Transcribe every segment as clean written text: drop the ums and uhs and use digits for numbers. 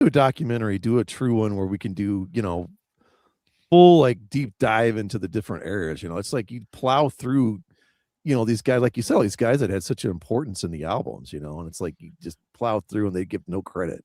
do a documentary, do a true one where we can do, full like deep dive into the different areas. It's like you plow through, these guys, like you said, all these guys that had such an importance in the albums, and it's like you just plow through and they give no credit.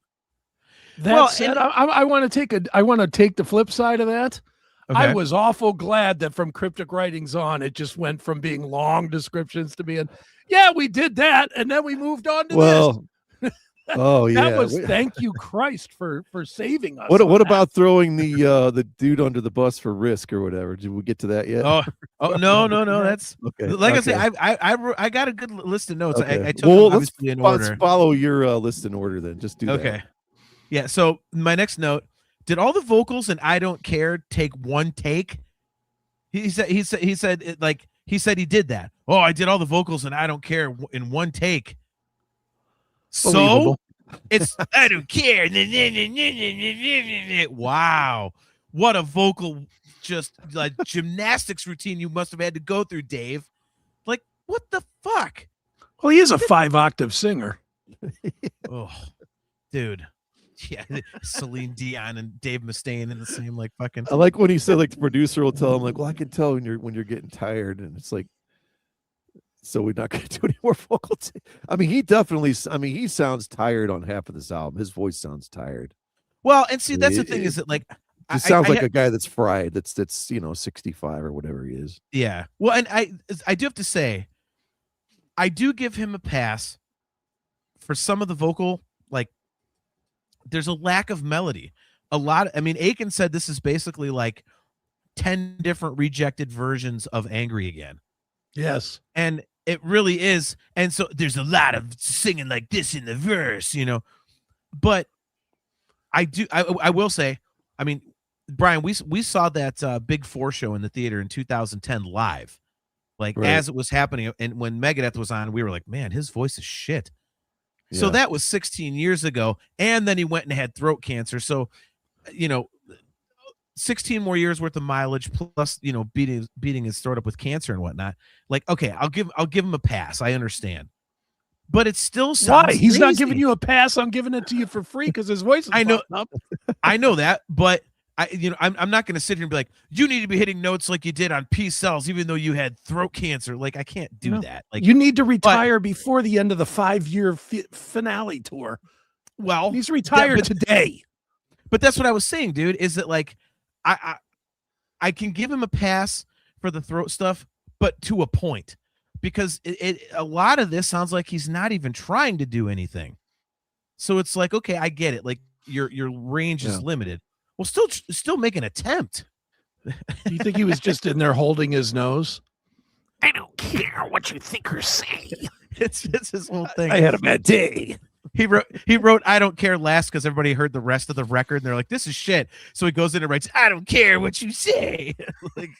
That said, I want to take the flip side of that. Okay. I was awful glad that from Cryptic Writings on, it just went from being long descriptions to being, yeah, we did that, and then we moved on to this. Oh yeah, that was thank you Christ for saving us. What about throwing the dude under the bus for Risk or whatever? Did we get to that yet? Oh no. That's okay. Like I say, I got a good list of notes. Okay. I took them obviously in order. Let's follow your list in order then. Just do that. Okay. Yeah. So my next note: did all the vocals in "I Don't Care" take one take? He said he did that. Oh, I did all the vocals in "I Don't Care" in one take. So it's I don't care. Wow, what a vocal, just like gymnastics routine you must have had to go through, Dave. Like, what the fuck? Well, he is a 5-octave singer. Oh, dude. Yeah, Celine Dion and Dave Mustaine in the same like fucking. I like when he said like the producer will tell him like, well, I can tell when you're getting tired, and it's like, so we're not going to do any more vocal. He sounds tired on half of this album. His voice sounds tired. Well, and see, that's the thing is that like, it sounds like a guy that's fried. That's 65 or whatever he is. Yeah. Well, and I do have to say, I do give him a pass for some of the vocal, like, there's a lack of melody. Aiken said this is basically like 10 different rejected versions of Angry Again. Yes. And it really is. And so there's a lot of singing like this in the verse, but I will say, Brian, we saw that Big Four show in the theater in 2010 live, like right. As it was happening. And when Megadeth was on, we were like, man, his voice is shit. Yeah. So that was 16 years ago. And then he went and had throat cancer. So, 16 more years worth of mileage plus, beating his throat up with cancer and whatnot. Like, okay, I'll give him a pass. I understand. But it still sounds Why? He's crazy. Not giving you a pass. I'm giving it to you for free because his voice is up. I know that, but I'm not going to sit here and be like, you need to be hitting notes like you did on Peace Cells, even though you had throat cancer. Like, I can't do that. Like, you need to retire before the end of the 5-year finale tour. Well, he's retired today. But that's what I was saying, dude, is that like, I can give him a pass for the throat stuff, but to a point, because a lot of this sounds like he's not even trying to do anything. So it's like, okay, I get it. Like your range is limited. Well, still make an attempt. Do you think he was just in there holding his nose? I don't care what you think or say. It's his whole thing. I had a bad day. He wrote I don't care last because everybody heard the rest of the record and they're like, this is shit. So he goes in and writes, I don't care what you say. Like,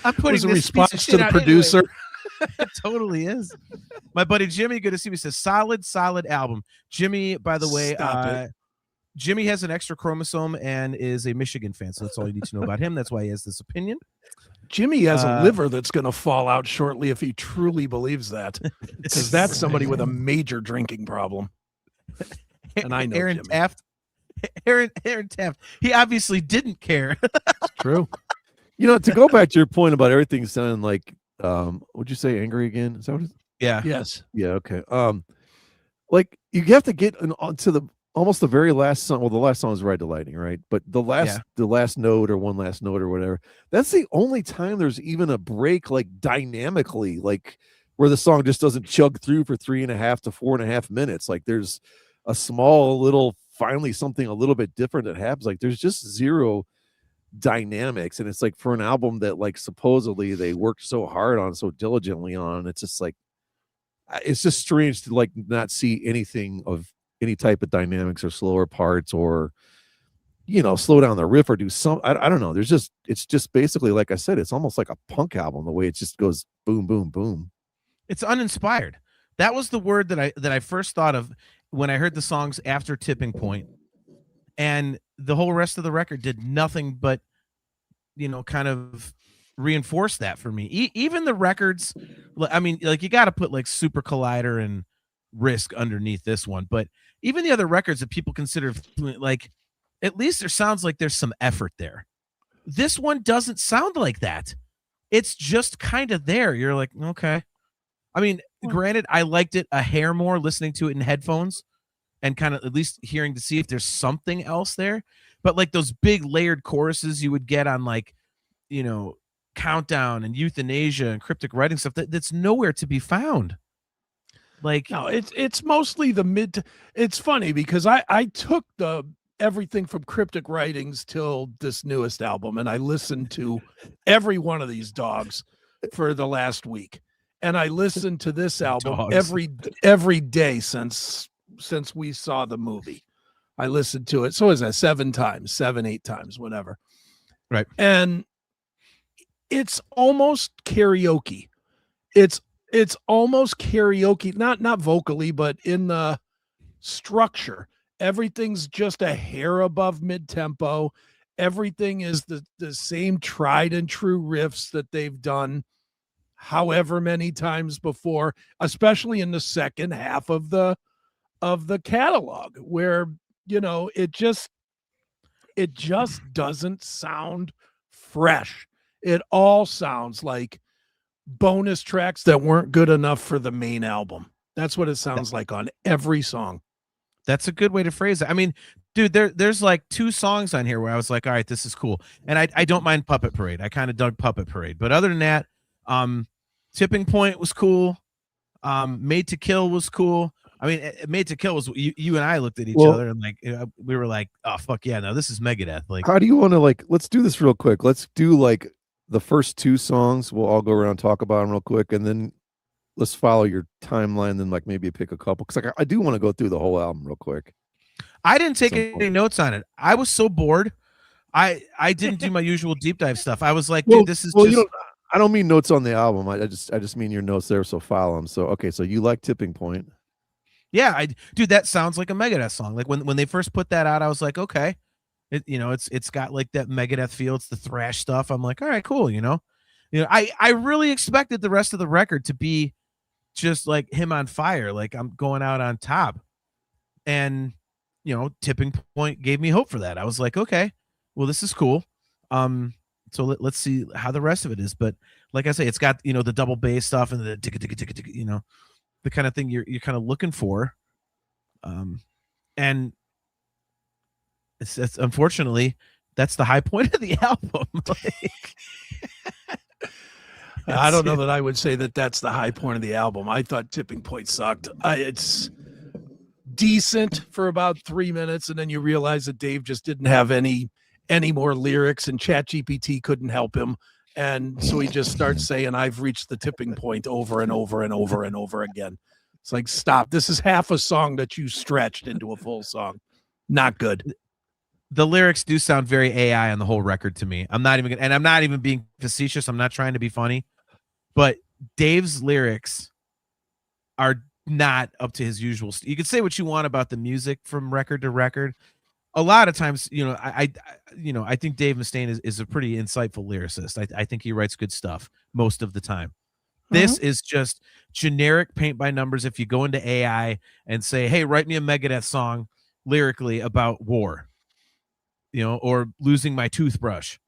I'm putting this response to the producer. Anyway. It totally is. My buddy Jimmy, good to see me, says solid album. Jimmy, by the way, Jimmy has an extra chromosome and is a Michigan fan, so that's all you need to know about him. That's why he has this opinion. Jimmy has a liver that's going to fall out shortly if he truly believes that, because that's somebody with a major drinking problem. And I know Aaron Jimmy. Taft. Aaron Taft. He obviously didn't care. It's true. To go back to your point about everything sounding like, would you say Angry Again? Is that what it is? Yeah. Yes. Yeah. Okay. Like you have to get onto almost the very last song. Well, the last song is Ride the Lightning, right? But the last note or one last note or whatever, that's the only time there's even a break, like dynamically, like where the song just doesn't chug through for 3.5 to 4.5 minutes. Like there's a small little, finally something a little bit different that happens. Like there's just zero dynamics. And it's like for an album that like supposedly they worked so hard on, so diligently on, it's just like, it's just strange to like not see anything of any type of dynamics or slower parts or slow down the riff or do some I don't know. It's just basically, like I said, it's almost like a punk album the way it just goes boom boom boom. It's uninspired. That was the word that I first thought of when I heard the songs after Tipping Point, and the whole rest of the record did nothing but kind of reinforce that for me. Even the records, I mean, like you got to put like Super Collider and risk underneath this one. But even the other records that people consider like, at least there sounds like there's some effort there. This one doesn't sound like that. It's just kind of there. You're like, okay. I mean, granted, I liked it a hair more listening to it in headphones and kind of at least hearing to see if there's something else there. But like those big layered choruses you would get on like, Countdown and Euthanasia and Cryptic Writing stuff, that's nowhere to be found. Like, no, it's mostly the mid. It's funny because I took everything from Cryptic Writings till this newest album, and I listened to every one of these dogs for the last week, and I listened to this album every day since we saw the movie. I listened to it. So is that 7, 8 times, whatever. Right. And it's almost karaoke. It's almost karaoke, not vocally, but in the structure. Everything's just a hair above mid-tempo. Everything is the same tried and true riffs that they've done however many times before, especially in the second half of the catalog, where it just doesn't sound fresh. It all sounds like bonus tracks that weren't good enough for the main album. That's what it sounds like on every song. That's a good way to phrase it. I mean, dude, there's like 2 songs on here where I was like, all right, this is cool. And I don't mind Puppet Parade. I kind of dug Puppet Parade. But other than that, Tipping Point was cool. Made to Kill was cool. I mean, Made to Kill was you and I looked at each other and like we were like, oh fuck yeah, no, this is Megadeth. Like, how do you want to let's do this real quick. Let's do like the first 2 songs. We'll all go around and talk about them real quick, and then let's follow your timeline. Then like maybe pick a couple because I do want to go through the whole album real quick. I didn't take any notes on it. I was so bored. I didn't do my usual deep dive stuff. I was like, dude, this is just. I don't mean notes on the album. I just mean your notes there. So follow them. So okay. So you like Tipping Point? Yeah, dude, that sounds like a Megadeth song. Like when they first put that out, I was like, okay, it's got like that Megadeth feel. It's the thrash stuff. I'm like, all right, cool. I really expected the rest of the record to be just like Him on Fire, like I'm going out on top. And Tipping Point gave me hope for that. I was like, okay, well, this is cool. So let's see how the rest of it is. But like I say, it's got the double bass stuff and the the kind of thing you're kind of looking for. And it's unfortunately that's the high point of the album. I don't know that I would say that that's the high point of the album. I thought Tipping Point sucked. It's decent for about 3 minutes, and then you realize that Dave just didn't have any more lyrics, and ChatGPT couldn't help him. And so he just starts saying, I've reached the tipping point over and over and over and over again. It's like, stop. This is half a song that you stretched into a full song. Not good. The lyrics do sound very AI on the whole record to me. I'm not even being facetious. I'm not trying to be funny, but Dave's lyrics are not up to his usual. You can say what you want about the music from record to record. A lot of times, I think Dave Mustaine is a pretty insightful lyricist. I think he writes good stuff most of the time. This is just generic paint by numbers. If you go into AI and say, hey, write me a Megadeth song lyrically about war, or losing my toothbrush,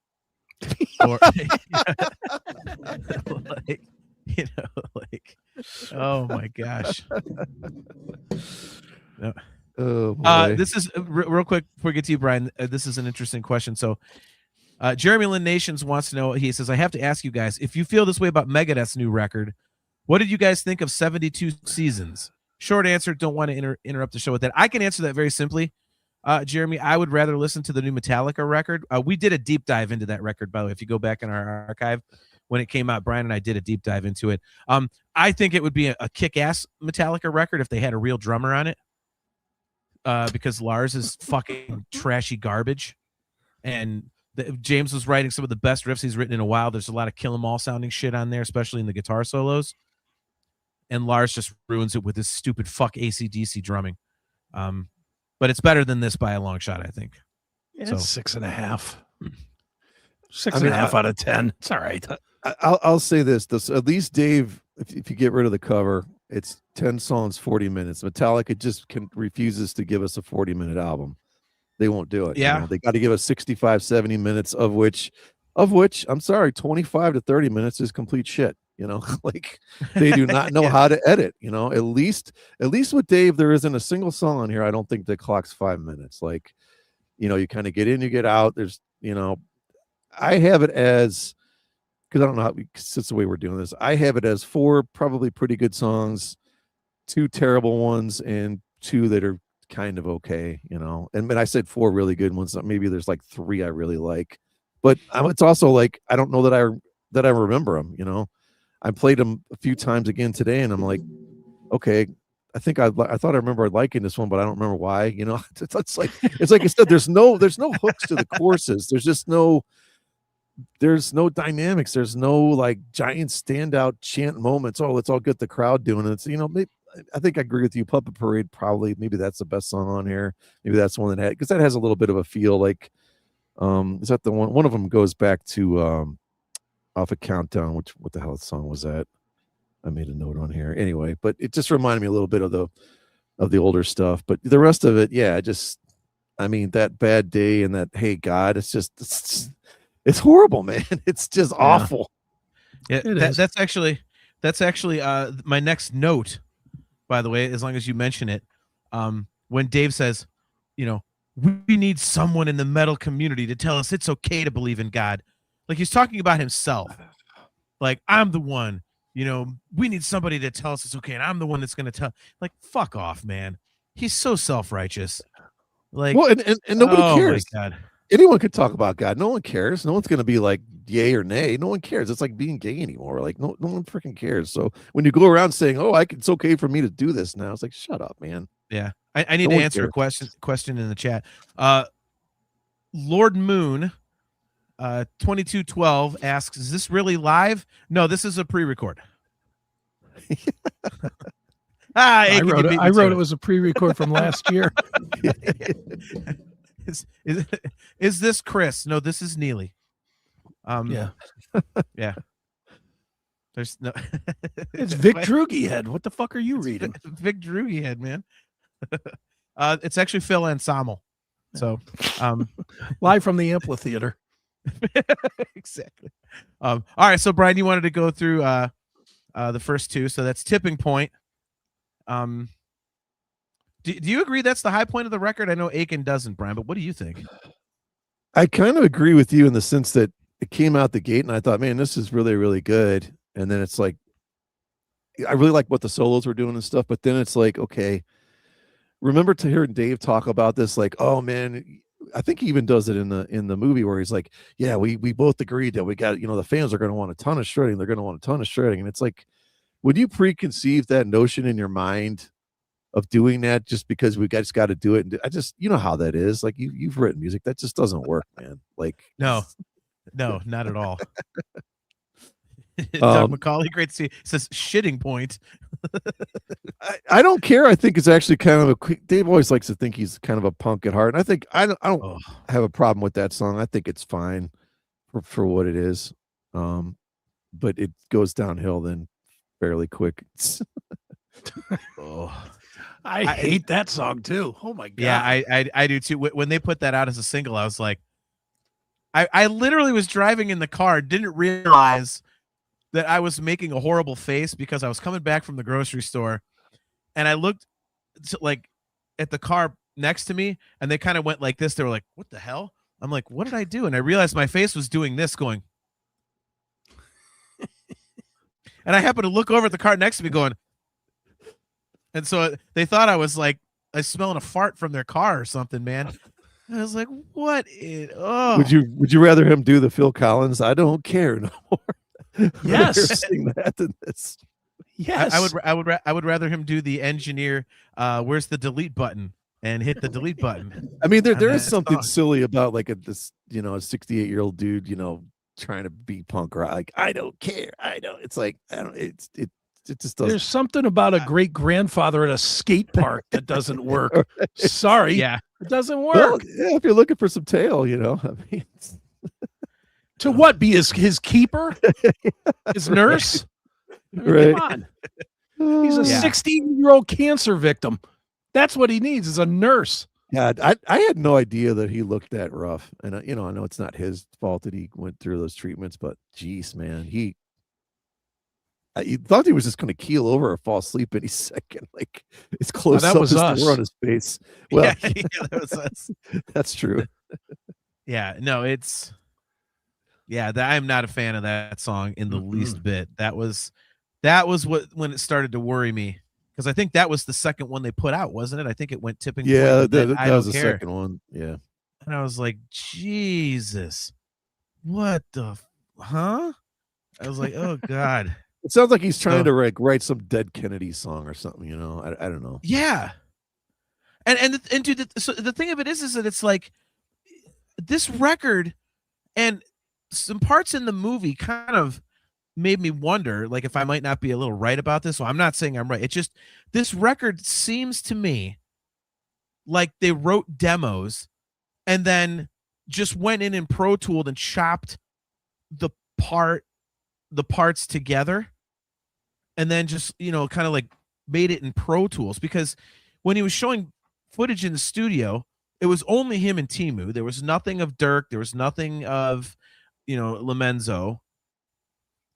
or oh my gosh. No. Oh, this is real quick before we get to you, Brian. This is an interesting question. So Jeremy Lynn Nations wants to know, he says, I have to ask you guys, if you feel this way about Megadeth's new record, what did you guys think of 72 Seasons? Short answer, don't want to interrupt the show with that. I can answer that very simply. Jeremy, I would rather listen to the new Metallica record. We did a deep dive into that record, by the way. If you go back in our archive, when it came out, Brian and I did a deep dive into it. I think it would be a kick-ass Metallica record if they had a real drummer on it. Because Lars is fucking trashy garbage, and James was writing some of the best riffs he's written in a while. There's a lot of Kill 'Em All sounding shit on there, especially in the guitar solos, and Lars just ruins it with his stupid fuck AC/DC drumming. But it's better than this by a long shot, I think. Yeah, so. It's 6.5. 6.5 out of 10. It's all right. I'll say this: at least Dave, if you get rid of the cover, It's 10 songs, 40 minutes. Metallica just refuses to give us a 40-minute album. They won't do it. Yeah. You know? They got to give us 65, 70 minutes of which I'm sorry, 25 to 30 minutes is complete shit. You know, like they do not know how to edit. You know, at least with Dave, there isn't a single song on here I don't think that clocks 5 minutes. Like, you know, you kind of get in, you get out. There's, you know, I have it as, because I don't know how, since the way we're doing this, I have it as 4 probably pretty good songs, 2 terrible ones, and 2 that are kind of okay, you know. And I said 4 really good ones. Maybe there's like 3 I really like, but it's also like I don't know that I remember them. You know, I played them a few times again today, and I'm like, okay, I think I thought I remember liking this one, but I don't remember why. You know, it's like I said, there's no hooks to the courses. There's just no dynamics. There's no like giant standout chant moments. Oh, let's all get the crowd doing it. It's, you know, maybe, I think I agree with you. Puppet Parade, probably, maybe that's the best song on here. Maybe that's the one that had, because that has a little bit of a feel like, is that the one of them goes back to off a Countdown, what the hell song was that? I made a note on here anyway, but it just reminded me a little bit of the older stuff. But the rest of it, yeah, I mean, that Bad Day and that Hey God, it's horrible, man. It's just awful. Yeah, that's actually my next note, by the way, as long as you mention it. When Dave says, you know, we need someone in the metal community to tell us it's okay to believe in God. Like he's talking about himself. Like, I'm the one, you know, we need somebody to tell us it's okay. And I'm the one that's going to tell. Like, fuck off, man. He's so self-righteous. Like, well, and nobody cares. My God. Anyone could talk about God. No one cares. No one's going to be like yay or nay. No one cares. It's like being gay anymore. Like no one freaking cares. So when you go around saying, "Oh, it's okay for me to do this now," it's like, shut up, man. Yeah, I need to answer a question in the chat. Lord Moon, 2212 asks, "Is this really live?" No, this is a pre-record. I wrote it was a pre-record from last year. Is this Chris? No, this is Neely. Yeah. There's no. It's Vic Droogyhead. What the fuck are you reading? Vic Droogyhead, man. It's actually Phil Anselmo. So, live from the amphitheater. Exactly. All right. So, Brian, you wanted to go through the first 2. So that's Tipping Point. Do you agree that's the high point of the record? I know Aiken doesn't, Brian, but what do you think? I kind of agree with you in the sense that it came out the gate and I thought, man, this is really, really good. And then it's like, I really like what the solos were doing and stuff, but then it's like, okay, remember to hear Dave talk about this, like, oh man, I think he even does it in the movie where he's like, yeah, we both agreed that we got, you know, the fans are going to want a ton of shredding. They're going to want a ton of shredding. And it's like, would you preconceive that notion in your mind of doing that just because we just got to do it? And I just, you know how that is. Like you've written music that just doesn't work, man. Like no, not at all. Doug McCauley, great to see. Says shitting point. I don't care. I think it's actually kind of a quick. Dave always likes to think he's kind of a punk at heart, and I think I don't have a problem with that song. I think it's fine for what it is, but it goes downhill then fairly quick. I hate that song too. Oh my God. Yeah, I do too. When they put that out as a single, I was like, I literally was driving in the car, didn't realize that I was making a horrible face because I was coming back from the grocery store, and I looked at the car next to me, and they kind of went like this. They were like, "What the hell?" I'm like, "What did I do?" And I realized my face was doing this, going, and I happened to look over at the car next to me, going. And so they thought I was like, I was smelling a fart from their car or something, man. And I was like, what? Would you rather him do the Phil Collins? I don't care no more. Yes. Sing that than this. Yes. I would rather him do the engineer. Where's the delete button? And hit the delete button. I mean, there is something silly about like this, you know, a 68-year-old dude, you know, trying to be punk rock. Like, I don't care. I don't. It's like, I don't. It just doesn't. There's something about a great grandfather at a skate park that doesn't work. Sorry. Yeah. It doesn't work. Well, yeah, if you're looking for some tail, you know, I mean, to what? Be his keeper? His nurse? I mean, right. Come on. He's a 16-year-old cancer victim. That's what he needs is a nurse. Yeah, I had no idea that he looked that rough. And, I know it's not his fault that he went through those treatments, but geez, man, he thought he was just going to keel over or fall asleep any second. Like, it's close that up was as us. the were on his face. Well, that was us. That's true. Yeah, no, I'm not a fan of that song in the least bit. That was when it started to worry me, because I think that was the second one they put out, wasn't it? I think it went tipping point. Yeah, that was the second one. Yeah. And I was like, Jesus, what the huh? I was like, oh God. It sounds like he's trying to write some Dead Kennedy song or something, I don't know. Yeah. And dude, so the thing of it is that it's like this record and some parts in the movie kind of made me wonder, like, if I might not be a little right about this. So I'm not saying I'm right. It's just this record seems to me like they wrote demos and then just went in and Pro Tooled and chopped the parts together, and then just kind of like made it in Pro Tools, because when he was showing footage in the studio, it was only him and Timu. There was nothing of Dirk. There was nothing of Lomenzo.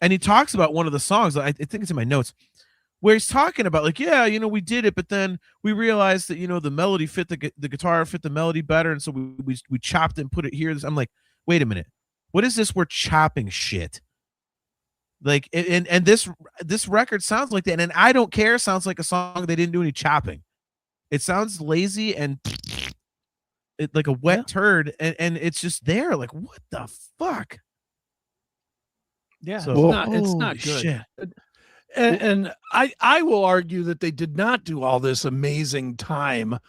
And he talks about one of the songs, I think it's in my notes, where he's talking about like, we did it, but then we realized that the melody fit the guitar fit the melody better, and so we chopped it and put it here. I'm like, wait a minute, what is this? We're chopping shit. Like, and this record sounds like that, and I Don't Care sounds like a song they didn't do any chopping. It sounds lazy and like a wet turd, and it's just there. Like, what the fuck? Yeah, so, it's not good. Shit. And I will argue that they did not do all this amazing time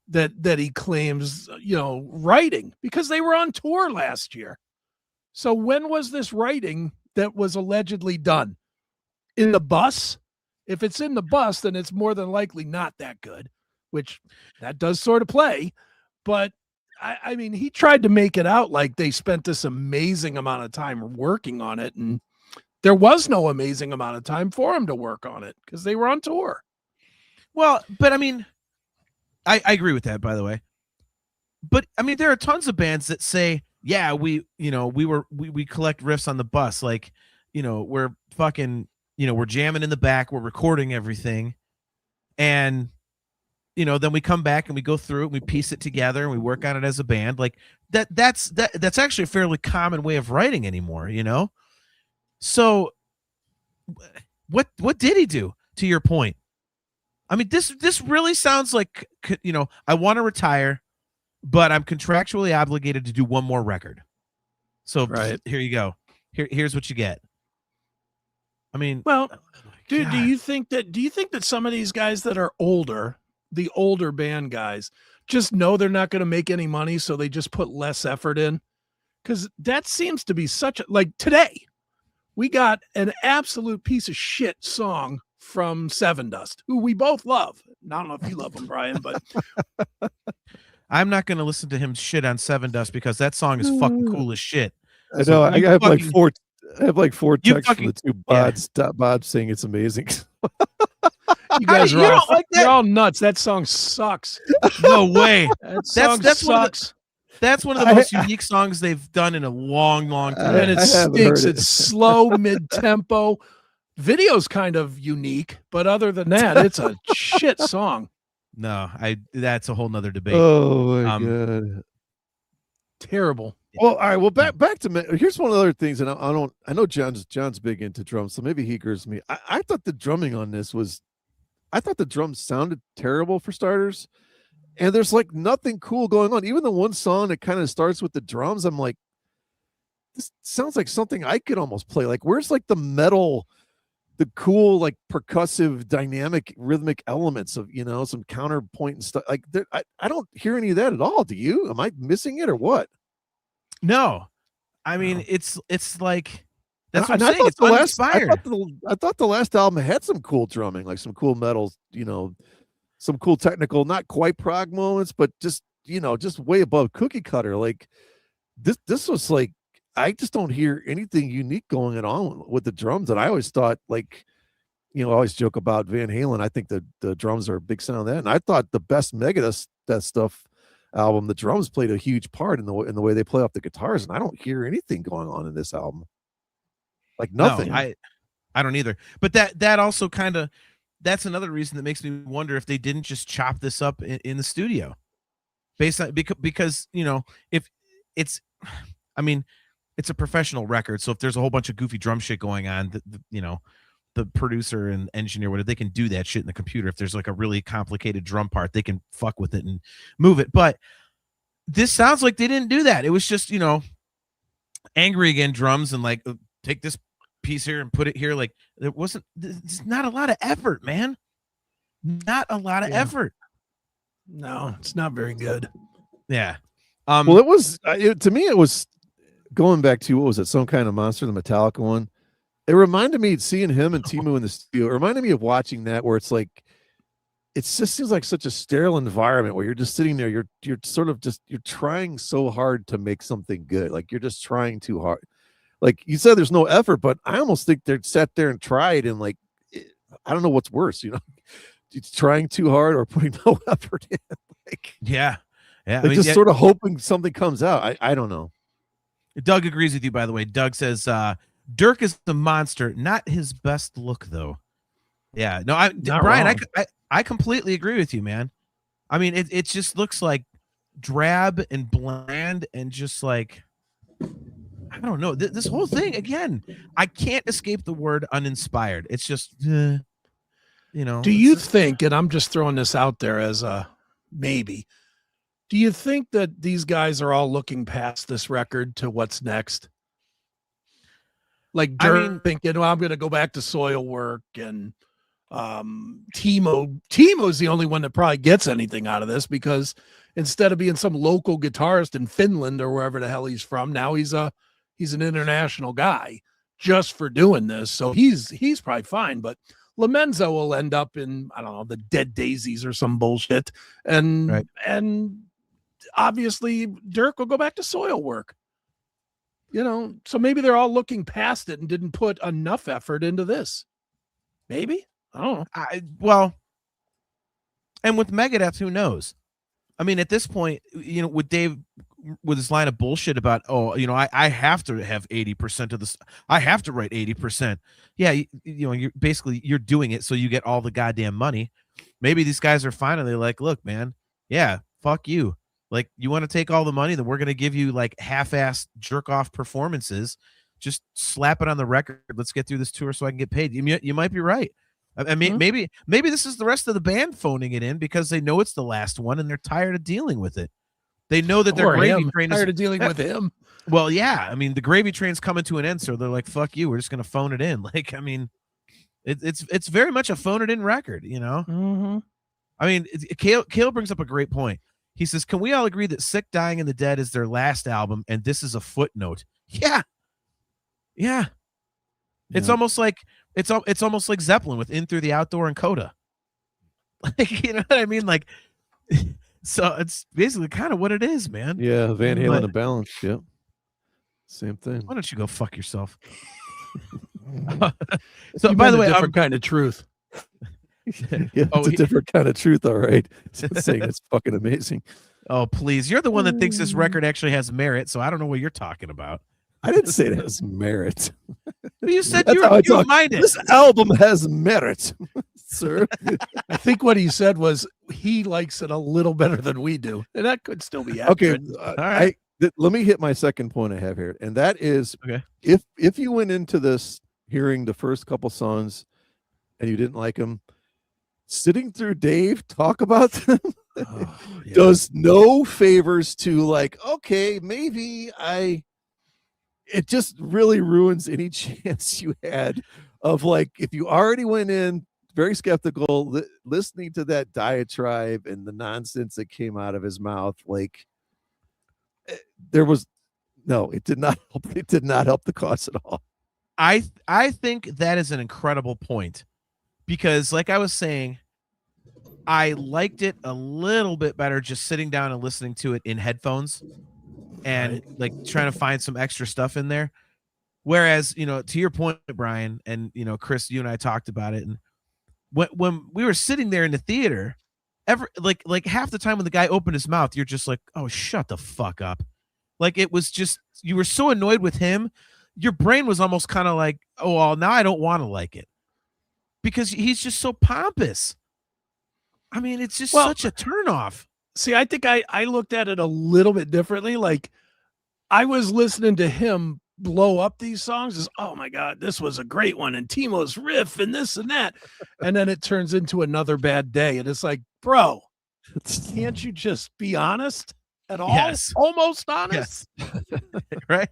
that he claims, writing, because they were on tour last year. So when was this writing that was allegedly done? In the bus? If it's in the bus, then it's more than likely not that good, which that does sort of play. But I mean, he tried to make it out like they spent this amazing amount of time working on it, and there was no amazing amount of time for him to work on it because they were on tour. Well, but I mean, I agree with that, by the way. But I mean, there are tons of bands that say, yeah, we collect riffs on the bus. Like, we're fucking, we're jamming in the back, we're recording everything. And, then we come back and we go through it and we piece it together and we work on it as a band. Like that's actually a fairly common way of writing anymore, So what did he do, to your point? I mean, this really sounds like, I want to retire, but I'm contractually obligated to do one more record. So here you go. Here's what you get. I mean, well, dude, do you think that some of these guys that are older, the older band guys, just know they're not going to make any money, so they just put less effort in? Because that seems to be like today, we got an absolute piece of shit song from Seven Dust, who we both love. I don't know if you love them, Brian, but I'm not going to listen to him shit on Seven Dust because that song is fucking cool as shit. I know. I have like four texts from the two Bods saying it's amazing. You guys are all, like you're all nuts. That song sucks. No way. That song sucks. That's one of the most unique songs they've done in a long, long time. And it stinks. It's slow, mid-tempo. Video's kind of unique, but other than that, it's a shit song. No, that's a whole nother debate. Oh my god. Terrible. Well, all right. Well, back to here's one of the other things, and I know John's big into drums, so maybe he agrees with me. I thought the drumming on this I thought the drums sounded terrible for starters, and there's like nothing cool going on. Even the one song that kind of starts with the drums, I'm like, this sounds like something I could almost play. Like, where's like the metal, the cool like percussive, dynamic, rhythmic elements of some counterpoint and stuff? Like, I don't hear any of that at all. Do you? Am I missing it or what? No, I mean it's like that's what I'm saying. It's uninspired. I thought the last album had some cool drumming, like some cool metals, some cool technical, not quite prog moments, but just way above cookie cutter. Like this was like, I just don't hear anything unique going on with the drums. And I always thought, like, always joke about Van Halen. I think the drums are a big sound of that. And I thought the best Megadeth that stuff album, the drums played a huge part in the way they play off the guitars. And I don't hear anything going on in this album. Like nothing. No, I don't either. But that also kind of, that's another reason that makes me wonder if they didn't just chop this up in the studio, based on because if it's, I mean, it's a professional record, so if there's a whole bunch of goofy drum shit going on, the producer and engineer, whatever, they can do that shit in the computer. If there's like a really complicated drum part, they can fuck with it and move it. But this sounds like they didn't do that. It was just Angry Again drums and like take this piece here and put it here. Like there's not a lot of effort, man. Not a lot of effort. No, it's not very good. Yeah. Well, it was to me. It was going back to, what was it? Some Kind of Monster, the Metallica one. It reminded me, seeing him and Timu in the studio. It reminded me of watching that, where it's like, it just seems like such a sterile environment where you're just sitting there. You're sort of just, you're trying so hard to make something good. Like you're just trying too hard. Like you said, there's no effort, but I almost think they sat there and tried, and like, I don't know what's worse, it's trying too hard or putting no effort in. Like, yeah. Like sort of hoping something comes out. I don't know. Doug agrees with you, by the way. Doug says Dirk is the monster, not his best look though. Yeah, no, Brian, I completely agree with you, man. I mean, it just looks like drab and bland and just like, I don't know. This whole thing, again, I can't escape the word uninspired. It's just, Do you think, and I'm just throwing this out there as a maybe, do you think that these guys are all looking past this record to what's next? Like Dirk thinking, I'm going to go back to soil work, and Timo's the only one that probably gets anything out of this, because instead of being some local guitarist in Finland or wherever the hell he's from, now he's an international guy just for doing this. So he's probably fine, but Lamenzo will end up in, I don't know, the Dead Daisies or some bullshit. And obviously Dirk will go back to soil work. So maybe they're all looking past it and didn't put enough effort into this. Maybe. I don't know. Well, and with Megadeth, who knows? I mean, at this point, with Dave, with his line of bullshit about, I have to have 80% of this. I have to write 80%. Yeah, you're doing it so you get all the goddamn money. Maybe these guys are finally like, look, man, yeah, fuck you. Like, you want to take all the money, then we're going to give you like half-assed jerk-off performances. Just slap it on the record. Let's get through this tour so I can get paid. You might be right. I mean, maybe this is the rest of the band phoning it in because they know it's the last one and they're tired of dealing with it. They know that their gravy train is tired of dealing with him. Well, yeah. I mean, the gravy train's coming to an end, so they're like, "Fuck you. We're just going to phone it in." Like, I mean, it's very much a phone it in record, Mm-hmm. I mean, Kale brings up a great point. He says, "Can we all agree that Sick, Dying, and the Dead is their last album, and this is a footnote?" Yeah. It's almost like it's almost like Zeppelin with In Through the Outdoor and Coda. Like, you know what I mean? Like, so it's basically kind of what it is, man. Yeah, Van Halen and Balance. Yep. Same thing. Why don't you go fuck yourself? So, by the way, different kind of truth. Yeah, it's a different kind of truth, all right. Saying it's fucking amazing. Oh, please. You're the one that thinks this record actually has merit, so I don't know what you're talking about. I didn't say it has merit. You said you minded. This album has merit, sir. I think what he said was he likes it a little better than we do, and that could still be accurate. Okay, all right. Let me hit my second point I have here, and that is, if you went into this hearing the first couple songs and you didn't like them, sitting through Dave talk about them does no favors to, like, okay, maybe it just really ruins any chance you had of, like, if you already went in very skeptical, listening to that diatribe and the nonsense that came out of his mouth, like, there was it did not help. It did not help the cause at all. I think that is an incredible point, because like I was saying, I liked it a little bit better just sitting down and listening to it in headphones and like trying to find some extra stuff in there. Whereas, to your point, Brian, and Chris, you and I talked about it, and when we were sitting there in the theater, like half the time when the guy opened his mouth, you're just like, oh, shut the fuck up. Like, it was just, you were so annoyed with him, your brain was almost kind of like, oh, well, now I don't want to like it because he's just so pompous. I mean, it's just such a turnoff. See, I think I looked at it a little bit differently. Like, I was listening to him blow up these songs as, oh my God, this was a great one. And Timo's riff and this and that. And then it turns into Another Bad Day. And it's like, bro, can't you just be honest at all? Yes. Almost honest. Yes. Right.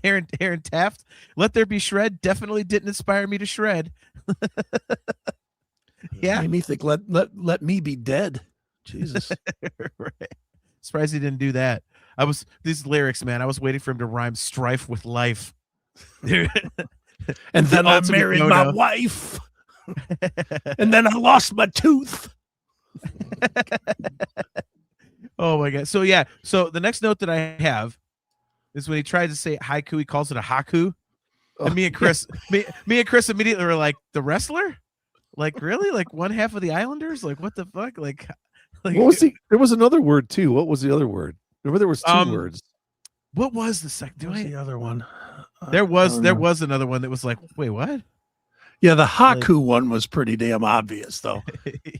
Aaron Taft, Let There Be Shred definitely didn't inspire me to shred. Yeah. Made me think, let me be dead. Jesus. Right. Surprised he didn't do that. These lyrics, man, I was waiting for him to rhyme strife with life. And then I married my wife. And then I lost my tooth. Oh my God. So yeah. So the next note that I have is when he tried to say haiku, he calls it a haku. And me and Chris immediately were like, the wrestler? Like, really? Like one half of the Islanders? Like, what the fuck? Like what was there was another word too. What was the other word? Remember there was two words. What was the second? What was the other one? There was another one that was like, wait, what? Yeah, the haku one was pretty damn obvious though.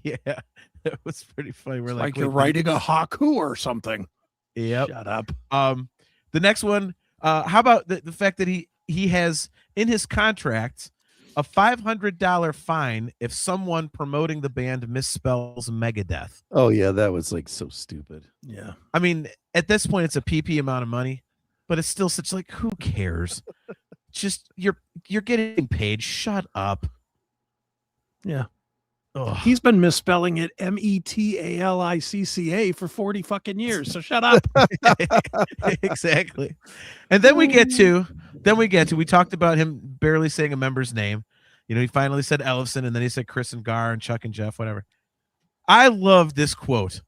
Yeah, it was pretty funny. We're like you're writing a haku or something. Yep. Shut up. The next one, how about the fact that he has in his contract a $500 fine if someone promoting the band misspells Megadeth. Oh yeah, that was like so stupid. Yeah. I mean, at this point it's a PP amount of money, but it's still such like, who cares? Just you're getting paid. Shut up. Yeah. Ugh. He's been misspelling it METALICCA for 40 fucking years. So shut up. Exactly. And then we talked about him barely saying a member's name. He finally said Ellefson, and then he said Chris and Gar and Chuck and Jeff, whatever. I love this quote.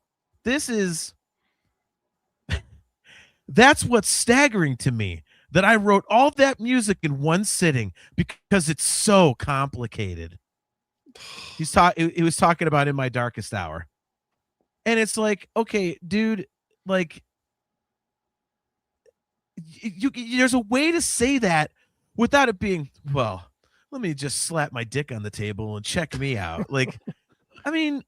That's what's staggering to me, that I wrote all that music in one sitting because it's so complicated. He was talking about In My Darkest Hour. And it's like, okay, dude, like there's a way to say that without it being, well, let me just slap my dick on the table and check me out. Like, I mean,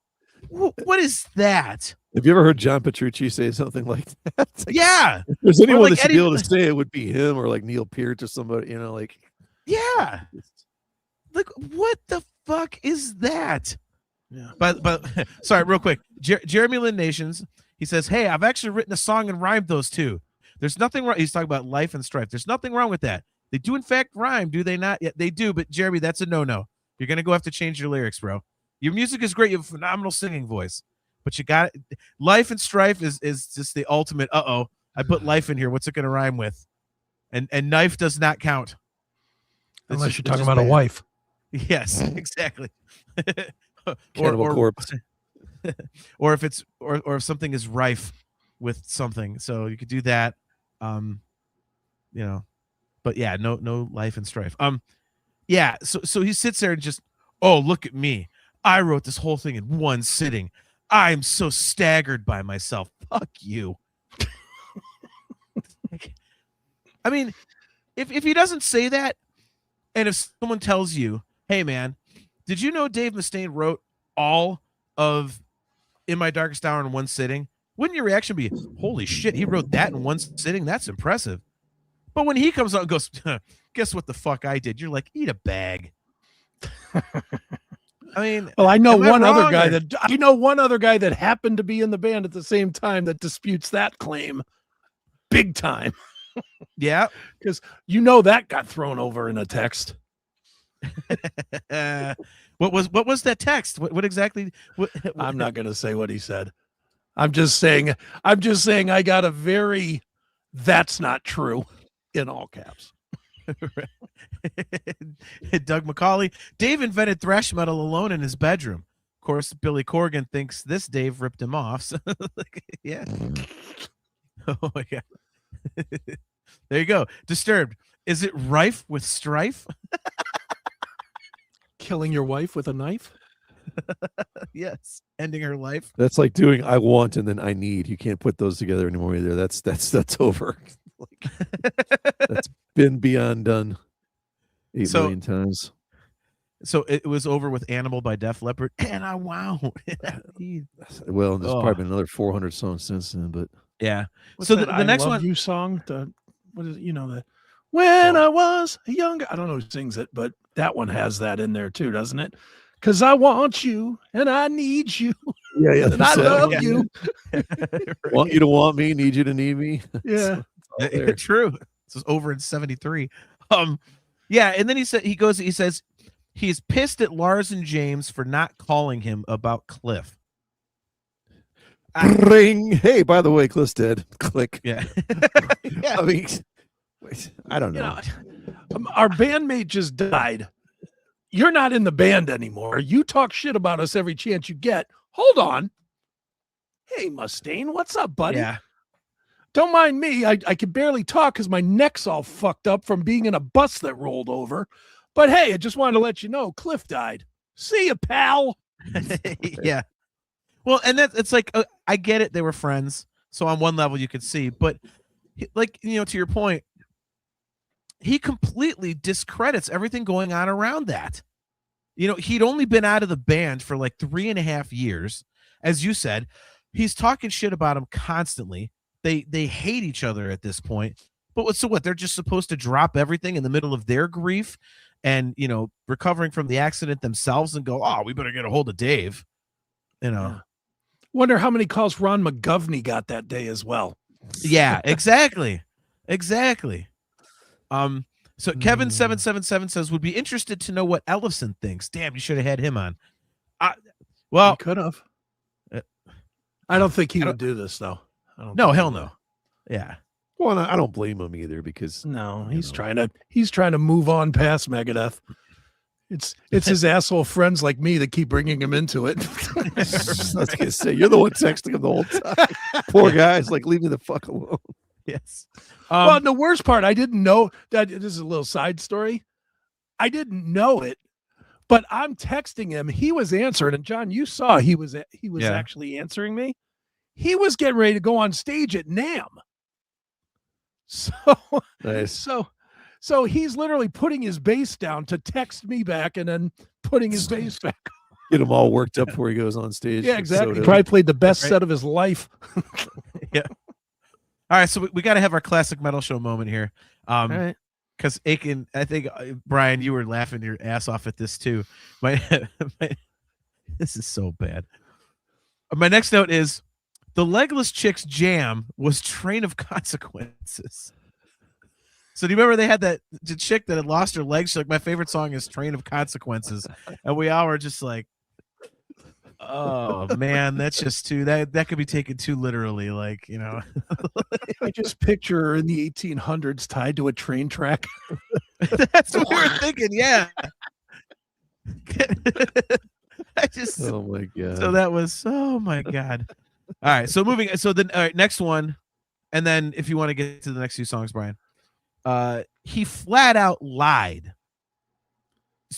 what is that? Have you ever heard John Petrucci say something like that? Like, yeah. If there's anyone like that should be able to say it, would be him or like Neil Peart or somebody, like. Yeah. Like, what the fuck is that? Yeah. But sorry, real quick. Jeremy Lynn Nations, he says, hey, I've actually written a song and rhymed those two. There's nothing wrong. He's talking about life and strife. There's nothing wrong with that. They do, in fact, rhyme, do they not? Yeah, they do. But Jeremy, that's a no-no. You're going to have to change your lyrics, bro. Your music is great. You have a phenomenal singing voice. But you got life and strife is just the ultimate. I put life in here. What's it going to rhyme with? And knife does not count. Unless you're talking about a wife. Yes, exactly. Cannibal Corpse. Or if it's or if something is rife with something, so you could do that. But yeah, no life and strife. Yeah. So he sits there and just, oh, look at me. I wrote this whole thing in one sitting. I'm so staggered by myself. Fuck you. I mean, if he doesn't say that, and if someone tells you, hey man, did you know Dave Mustaine wrote all of In My Darkest Hour in one sitting? Wouldn't your reaction be, holy shit, he wrote that in one sitting? That's impressive. But when he comes out and goes, guess what the fuck I did? You're like, eat a bag. I mean, well, I know one other guy that happened to be in the band at the same time that disputes that claim big time. Yeah. Because that got thrown over in a text. What was that text? What exactly? I'm not going to say what he said. I'm just saying I got a very, that's not true in all caps. Doug McCauley. Dave invented thrash metal alone in his bedroom. Of course, Billy Corgan thinks this Dave ripped him off. So, yeah. Oh my God. There you go. Disturbed. Is it rife with strife? Killing your wife with a knife? Yes. Ending her life. That's like doing I want and then I need. You can't put those together anymore either. That's over. That's been beyond done 8 million times. So it was over with Animal by Def Leppard. And I wow. Well, there's probably been another 400 songs since then, but yeah. What's so that the next Love one, You song, what is it? When I was younger, I don't know who sings it, but that one has that in there too, doesn't it? Because I want you and I need you. Yeah, and I love you. Want you to want me, need you to need me. Yeah. True. This is over in 73. Yeah, and then he says he's pissed at Lars and James for not calling him about Cliff. Ring. Hey, by the way, Cliff's dead. Click. Yeah. I mean, I don't know. Our bandmate just died. You're not in the band anymore. You talk shit about us every chance you get. Hold on. Hey, Mustaine, what's up, buddy? Yeah. Don't mind me. I can barely talk because my neck's all fucked up from being in a bus that rolled over. But hey, I just wanted to let you know, Cliff died. See you, pal. Yeah. Well, and it's like, I get it. They were friends. So on one level you could see, but like, to your point, he completely discredits everything going on around that. He'd only been out of the band for like 3.5 years. As you said, he's talking shit about him constantly. They hate each other at this point. But so what? They're just supposed to drop everything in the middle of their grief and, recovering from the accident themselves and go, oh, we better get a hold of Dave. Yeah. Wonder how many calls Ron McGovney got that day as well. Yeah, exactly. Exactly. So Kevin 777 says, would be interested to know what Ellison thinks. Damn, you should have had him on. Well, you could have. I don't think he would do this though. No, hell no. Yeah. Well, I don't blame him either because he's trying to move on past Megadeth. It's his asshole friends like me that keep bringing him into it. I was gonna say you're the one texting him the whole time. Poor guy's like, leave me the fuck alone. Yes. Well, the worst part, I didn't know that. This is a little side story. I didn't know it, but I'm texting him. He was answering, and John, you saw he was actually answering me. He was getting ready to go on stage at NAMM. So nice. So he's literally putting his bass down to text me back and then putting his bass back. Get him all worked up before he goes on stage. Yeah, exactly. He probably played the best set of his life. Yeah. All right, so we got to have our classic metal show moment here. All right. Because Aiken, I think, Brian, you were laughing your ass off at this too. This is so bad. My next note is, the Legless Chicks jam was Train of Consequences. So do you remember they had the chick that had lost her legs? She's like, my favorite song is Train of Consequences. And we all were just like, oh man, that's just too, that could be taken too literally. Like, I just picture her in the 1800s tied to a train track. That's what we were thinking. Yeah. Oh my God. So that was, oh my God. All right. So moving. So then, all right, next one. And then if you want to get to the next few songs, Brian, he flat out lied.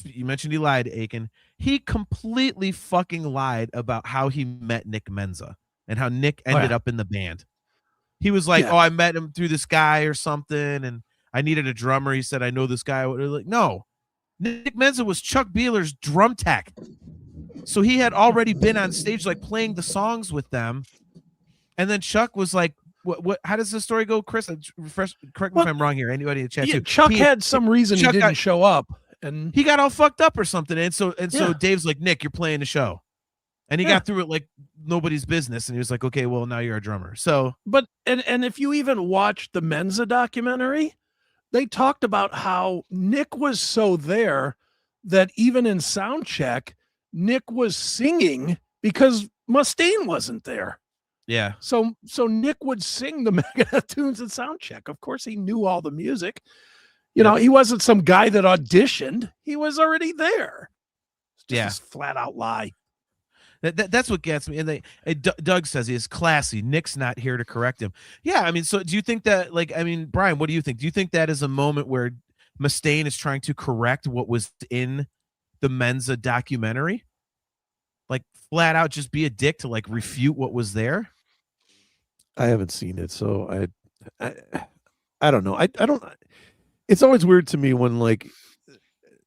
You mentioned he lied, Aiken. He completely fucking lied about how he met Nick Menza and how Nick ended up in the band. He was like, I met him through this guy or something, and I needed a drummer. He said, I know this guy. Like, no. Nick Menza was Chuck Beeler's drum tech. So he had already been on stage, like playing the songs with them. And then Chuck was like, what how does the story go, Chris? Correct me if I'm wrong here. Anybody in the chat too. Chuck had some reason he didn't show up. And he got all fucked up or something. And so Dave's like, Nick, you're playing the show. And he got through it like nobody's business. And he was like, okay, well, now you're a drummer. So, but and if you even watch the Menza documentary, they talked about how Nick was so there that even in sound check, Nick was singing because Mustaine wasn't there. Yeah. So Nick would sing the Megadeth tunes in sound check. Of course, he knew all the music. He wasn't some guy that auditioned. He was already there. It's just this flat out lie. That's what gets me. And Doug says he is classy. Nick's not here to correct him. Yeah, I mean, so do you think that, like, I mean, Brian, what do you think? Do you think that is a moment where Mustaine is trying to correct what was in the Mensa documentary? Like, flat out just be a dick to, like, refute what was there? I haven't seen it, so I don't know. I don't. It's always weird to me when, like,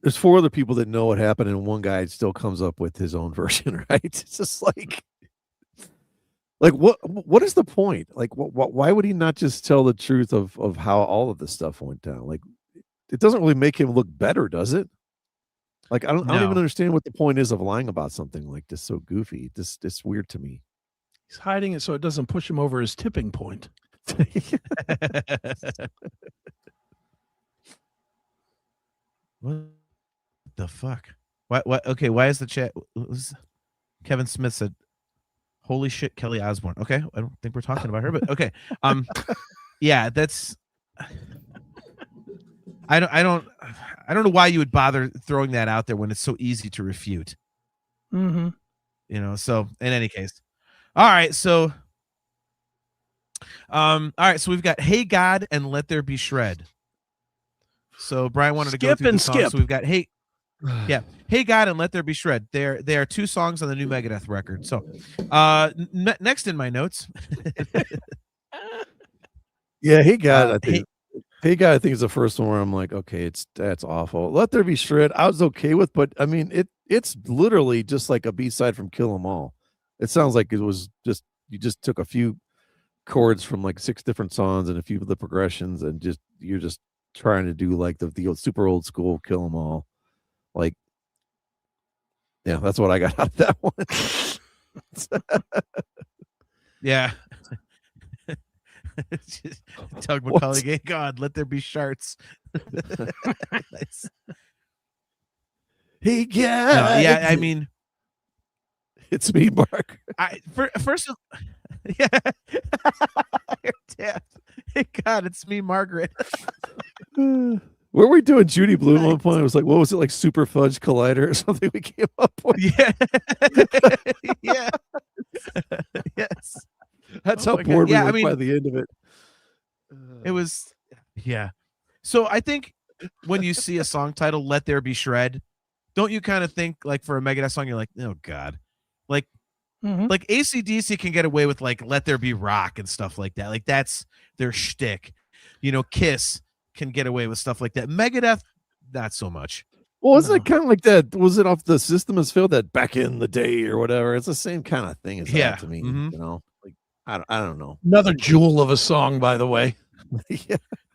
there's 4 other people that know what happened and one guy still comes up with his own version, right? It's just like what is the point? Like, why would he not just tell the truth of how all of this stuff went down? Like, it doesn't really make him look better, does it? Like, I don't even understand what the point is of lying about something like this. So goofy. It's weird to me. He's hiding it so it doesn't push him over his tipping point. What the fuck? What? Okay, why is the chat? Kevin Smith said, "Holy shit, Kelly Osbourne." Okay, I don't think we're talking about her, but okay. Yeah, that's. I don't know why you would bother throwing that out there when it's so easy to refute. Mm-hmm. You know. So in any case, all right. So, all right. So we've got "Hey God" and "Let There Be Shred." So Brian wanted to go through the songs. So we've got "Hey God" and "Let There Be Shred." They are 2 songs on the new Megadeth record. So next in my notes. Yeah, "Hey God," I think. "Hey God," I think is the first one where I'm like, okay, that's awful. "Let There Be Shred," I was okay with, but I mean, it's literally just like a B-side from Kill 'Em All. It sounds like it was just you just took a few chords from like 6 different songs and a few of the progressions, and you're just trying to do like the super old school Kill 'Em All. Like, yeah, that's what I got out of that one. Yeah. Doug McCauley, "Hey God, let there be sharts." Nice. "Hey God." No, yeah, I mean, it's me, Mark. First, yeah. "Hey God, it's me, Margaret." Were we doing Judy Blue at one point? It was like, what was it, like Super Fudge Collider or something we came up with? Yeah. Yeah. Yes. That's how bored we were by the end of it. It was, yeah. So I think when you see a song title, "Let There Be Shred," don't you kind of think, like, for a Megadeth song, you're like, oh God. Like, like AC/DC can get away with like "Let There Be Rock" and stuff like that. Like, that's their shtick. You know, Kiss can get away with stuff like that. Megadeth, not so much. Well, wasn't it kind of like that? Was it off the System Has Failed, that "Back in the Day" or whatever? It's the same kind of thing as that to me. You know, like, I don't know. Another jewel of a song, by the way.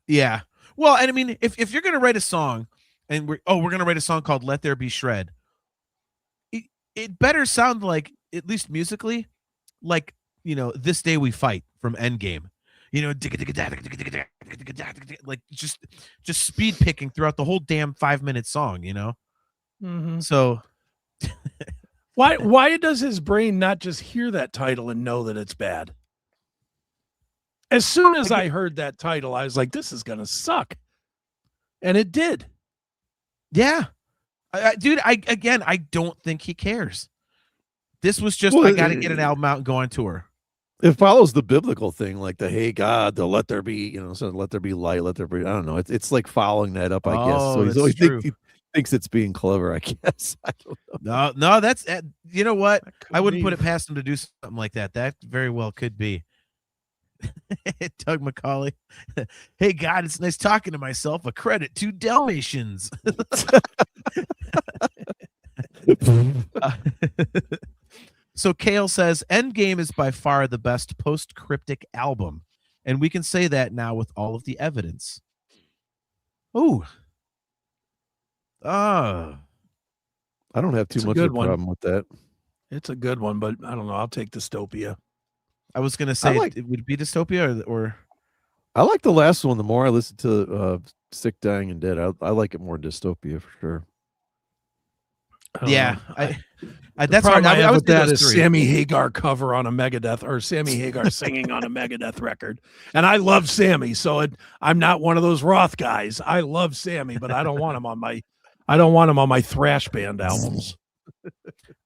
Yeah. Well, and I mean, if you're gonna write a song, and we're gonna write a song called "Let There Be Shred," it better sound like, at least musically, like, you know, "This Day We Fight" from Endgame. You know, like just speed picking throughout the whole damn 5-minute song, you know? So why does his brain not just hear that title and know that it's bad? As soon as I heard that title, I was like, this is gonna suck. And it did. Yeah. Dude, I don't think he cares. This was just, I gotta get an album out and go on tour. It follows the biblical thing, like the "Hey God," the "Let there be," you know, so "Let there be light," "Let there be." I don't know. It's like following that up, I guess. So he thinks it's being clever, I guess. I don't know. No, that's, you know what? I wouldn't put it past him to do something like that. That very well could be. Doug McCauley, "Hey God, it's nice talking to myself. A credit to Dalmatians." So Kale says, "Endgame is by far the best post-cryptic album, and we can say that now with all of the evidence." Oh. I don't have too much of a problem with that. It's a good one, but I don't know. I'll take Dystopia. I was going to say, it would be Dystopia or I like the last one. The more I listen to Sick, Dying, and Dead, I like it more Dystopia for sure. Yeah. That's hard. I have with that is Sammy Hagar cover on a Megadeth, or Sammy Hagar singing on a Megadeth record. And I love Sammy, so I'm not one of those Roth guys. I love Sammy, but I don't want him on my thrash band albums.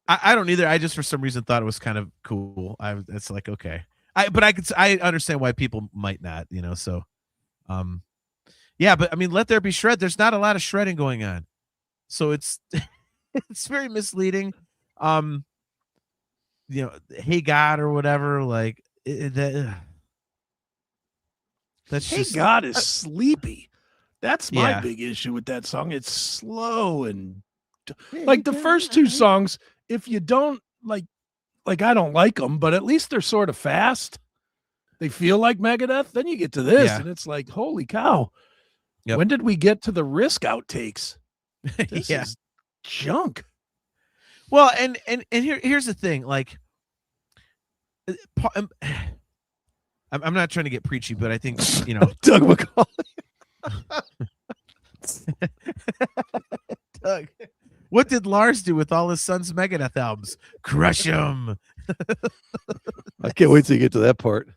I don't either. I just for some reason thought it was kind of cool. It's like, okay. I understand why people might not, so yeah, but I mean, Let There Be Shred, there's not a lot of shredding going on. So it's it's very misleading. Hey God or whatever, like that's Hey just God is sleepy. That's my Yeah. big issue with that song. It's slow and like the first two songs, if you don't like I don't like them, but at least they're sort of fast. They feel like Megadeth. Then you get to this and it's like, holy cow. Yep. When did we get to the Risk outtakes? This Yeah. is junk. Well, and here's the thing, like I'm not trying to get preachy, but I think, Doug McCauley. Doug, what did Lars do with all his son's Megadeth albums? Crush them. I can't wait till you get to that part.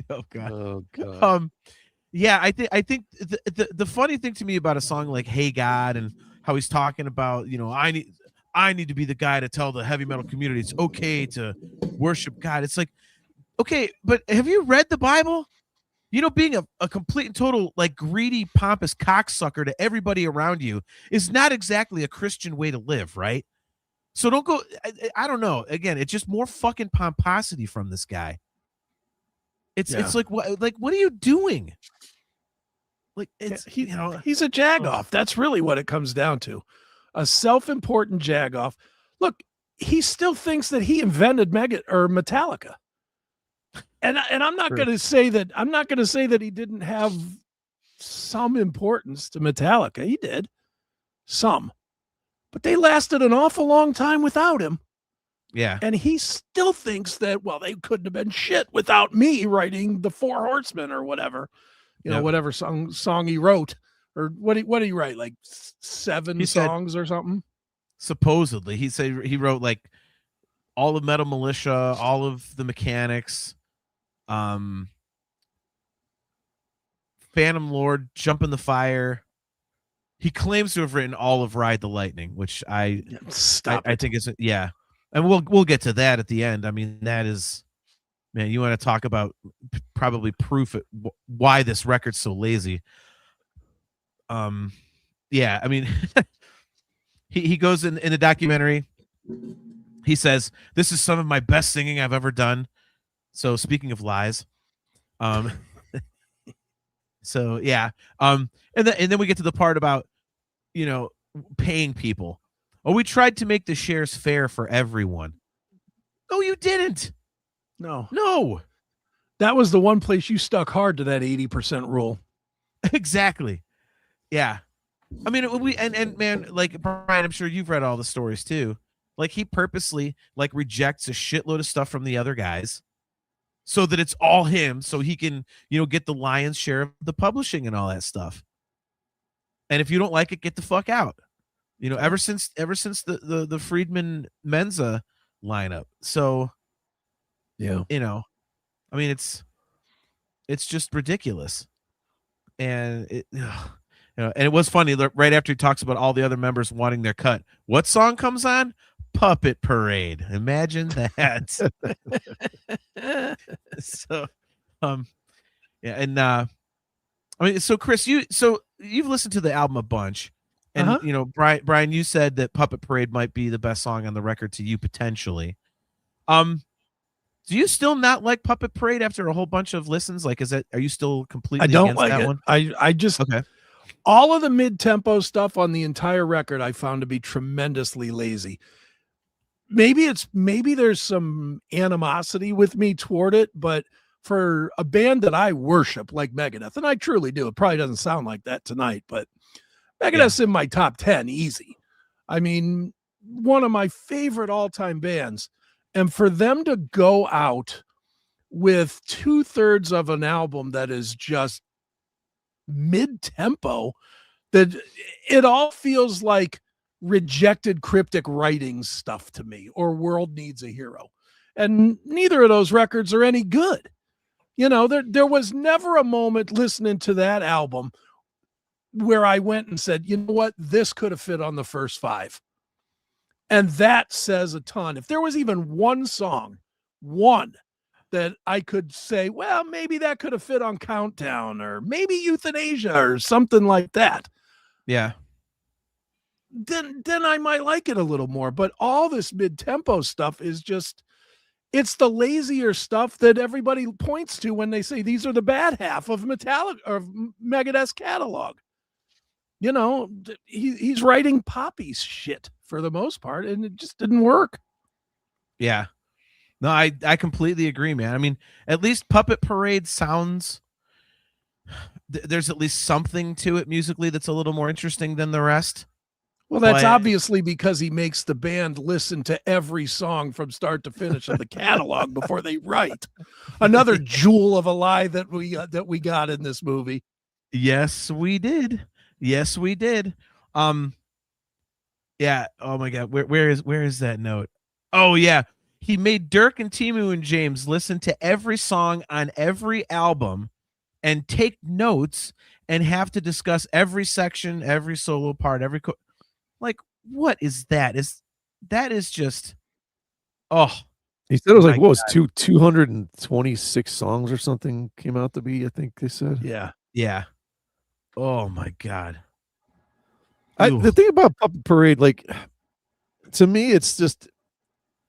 Oh God. Oh God. Yeah, I think the funny thing to me about a song like Hey God and how he's talking about, I need to be the guy to tell the heavy metal community it's okay to worship God. It's like, okay, but have you read the Bible? Being a complete and total like greedy, pompous cocksucker to everybody around you is not exactly a Christian way to live, right? So don't go. I don't know. Again, it's just more fucking pomposity from this guy. It's like what are you doing? Like he's a jagoff. That's really what it comes down to. A self-important jagoff. Look, he still thinks that he invented Metallica. And I'm not going to say that he didn't have some importance to Metallica. He did. Some. But they lasted an awful long time without him. Yeah. And he still thinks that, well, they couldn't have been shit without me writing the Four Horsemen or whatever. Whatever song he wrote. Or what did he write? Like 7 songs or something? Supposedly. He said he wrote like all of Metal Militia, all of the Mechanics, Phantom Lord, Jump in the Fire. He claims to have written all of Ride the Lightning, which I think is and we'll get to that at the end. I mean, that is, man, you want to talk about probably proof why this record's so lazy. Yeah, I mean, he goes in the documentary. He says, "This is some of my best singing I've ever done." So speaking of lies, so yeah, and then we get to the part about, paying people. Oh, we tried to make the shares fair for everyone. No, you didn't. No. That was the one place you stuck hard to that 80% rule. Exactly. Yeah. I mean, and man, like Brian, I'm sure you've read all the stories too. Like he purposely like rejects a shitload of stuff from the other guys so that it's all him, so he can, get the lion's share of the publishing and all that stuff. And if you don't like it, get the fuck out. Ever since the Friedman Menza lineup. So, yeah, I mean, it's just ridiculous. And and it was funny right after he talks about all the other members wanting their cut. What song comes on? Puppet Parade. Imagine that. So, yeah, and I mean, so Chris, you've listened to the album a bunch, and Brian, you said that Puppet Parade might be the best song on the record to you potentially. Do you still not like Puppet Parade after a whole bunch of listens? Like, are you still completely? I don't against like that it. one? I just okay. All of the mid-tempo stuff on the entire record I found to be tremendously lazy. Maybe there's some animosity with me toward it, but for a band that I worship like Megadeth, and I truly do, it probably doesn't sound like that tonight, but Megadeth's in my top 10 easy. I mean, one of my favorite all-time bands. And for them to go out with 2/3 of an album that is just mid-tempo, that it all feels like rejected cryptic writings stuff to me, or World Needs a Hero. And neither of those records are any good. There was never a moment listening to that album where I went and said, you know what, this could have fit on the first 5. And that says a ton. If there was even one song, that I could say, well, maybe that could have fit on Countdown, or maybe Euthanasia or something like that. Yeah. Then I might like it a little more. But all this mid-tempo stuff is just, it's the lazier stuff that everybody points to when they say these are the bad half of Megadeth's catalog. You know, he's writing Poppy's shit for the most part, and it just didn't work. Yeah. No, I completely agree, man. I mean, at least Puppet Parade sounds, there's at least something to it musically that's a little more interesting than the rest. Well, that's obviously because he makes the band listen to every song from start to finish of the catalog before they write. Another jewel of a lie that we got in this movie. Yes, we did. Yes, we did. Yeah. Oh my God. Where is that note? Oh yeah. He made Dirk and Timu and James listen to every song on every album and take notes and have to discuss every section, every solo part, like, what is that? That is just, oh. He said it was like, what was 226 songs or something came out to be, I think they said. Yeah. Yeah. Oh my God. The thing about Puppet Parade, like, to me, it's just,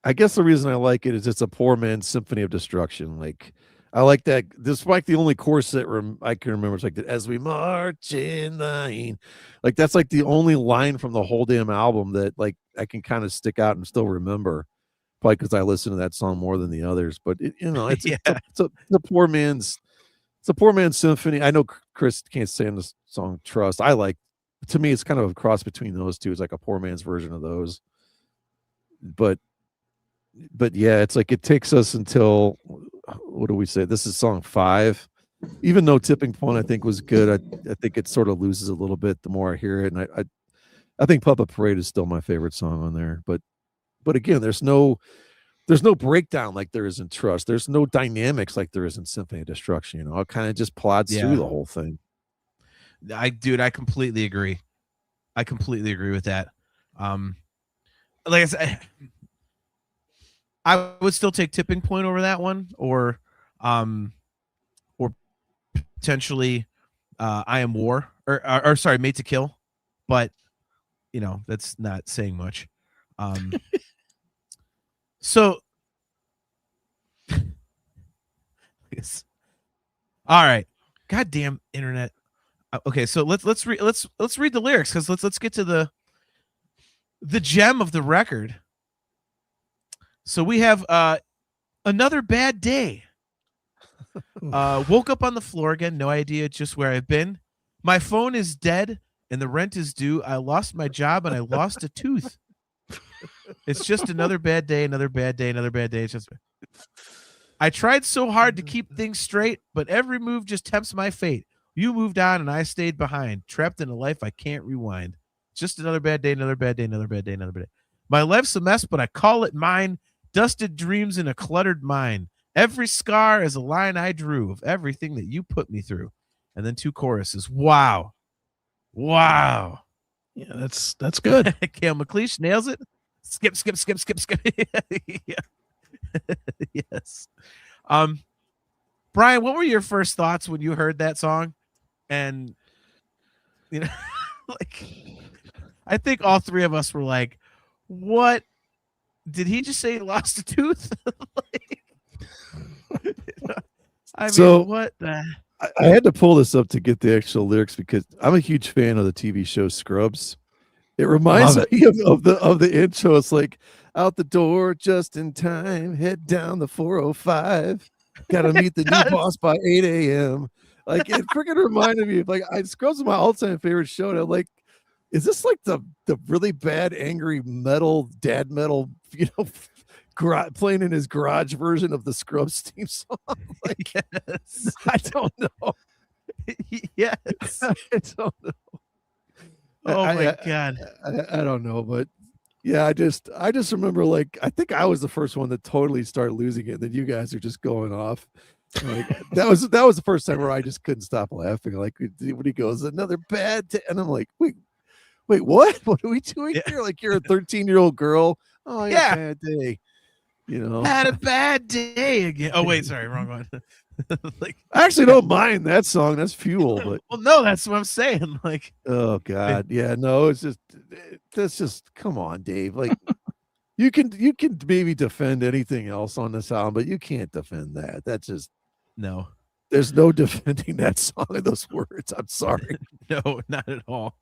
I guess the reason I like it is it's a poor man's symphony of destruction. Like, I like that. Despite the only chorus that I can remember, it's like the, as we march in line. Like, that's like the only line from the whole damn album that like I can kind of stick out and still remember. Probably because I listen to that song more than the others. But it's a poor man's symphony. I know Chris can't stand the song Trust. To me, it's kind of a cross between those two. It's like a poor man's version of those. But yeah, it's like it takes us until, what do we say? This is song 5. Even though Tipping Point I think was good, I think it sort of loses a little bit the more I hear it. And I think Puppet Parade is still my favorite song on there. But again, there's no breakdown like there is in Trust. There's no dynamics like there is in Symphony of Destruction. It kind of just plods through the whole thing. I completely agree. I completely agree with that. Like I said, I would still take Tipping Point over that one, or potentially I Am War, or sorry, Made to Kill, but that's not saying much. So yes. All right, goddamn internet. Okay, so let's read the lyrics, because let's get to the gem of the record. So we have another bad day. Woke up on the floor again, no idea just where I've been. My phone is dead and the rent is due. I lost my job and I lost a tooth. It's just another bad day, another bad day, another bad day. It's just, I tried so hard to keep things straight, but every move just tempts my fate. You moved on and I stayed behind, trapped in a life I can't rewind. Just another bad day, another bad day, another bad day, another bad day. My life's a mess, but I call it mine. Dusted dreams in a cluttered mind. Every scar is a line I drew of everything that you put me through. And then 2 choruses. Wow. Wow. Yeah, that's good. Cale McLeish nails it. Skip. Yeah. Yes. Brian, what were your first thoughts when you heard that song? And like, I think all 3 of us were like, what? Did he just say he lost a tooth? What? I had to pull this up to get the actual lyrics because I'm a huge fan of the TV show Scrubs. It reminds me of the intro. It's like, out the door just in time, head down the 405. Got to meet the new boss by 8 a.m. Like, it freaking reminded me of, like, Scrubs is my all-time favorite show. And I'm like, is this like the really bad, angry metal, dad metal, playing in his garage version of the Scrubs theme song? Like, yes. I don't know. Yes. I don't know. Oh my God. I don't know, but yeah, I just remember, like, I think I was the first one to totally start losing it. Then you guys are just going off. Like, that was the first time where I just couldn't stop laughing. Like, when he goes, another bad day, and I'm like, wait, Wait, what? What are we doing here? Like you're a 13-year-old girl. Oh, I had a bad day. Had a bad day again. Oh wait, sorry, wrong one. Like, I actually don't mind that song. That's Fuel, but well, no, that's what I'm saying. Like, oh god, yeah, no, it's just that's just come on, Dave. Like, you can maybe defend anything else on this album, but you can't defend that. That's just no. There's no defending that song and those words. I'm sorry. No, not at all.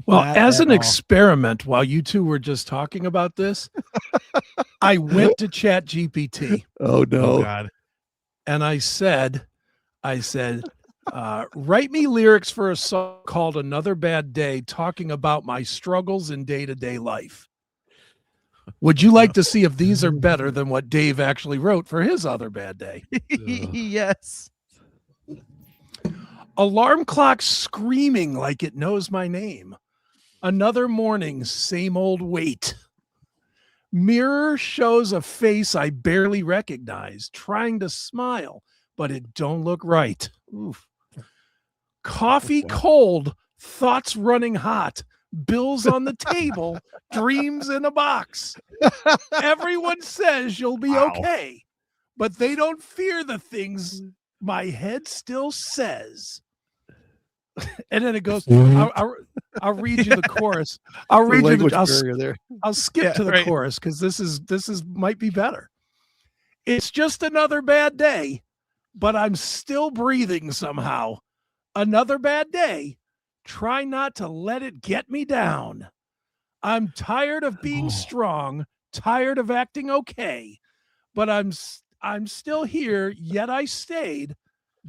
Well, as an experiment, while you two were just talking about this, I went to Chat GPT. Oh no. Oh, God. And I said, write me lyrics for a song called Another Bad Day, talking about my struggles in day-to-day life. Would you like to see if these are better than what Dave actually wrote for his other bad day? Yes. Alarm clock screaming like it knows my name. Another morning, same old wait. Mirror shows a face I barely recognize, trying to smile, but it don't look right. Oof. Coffee cold, thoughts running hot, bills on the table, dreams in a box. Everyone says you'll be okay, but they don't fear the things my head still says. And then it goes, I'll read you the chorus. I'll read you the I'll skip to the chorus because this is might be better. It's just another bad day, but I'm still breathing somehow. Another bad day. Try not to let it get me down. I'm tired of being strong, tired of acting okay, but I'm still here, yet I stayed.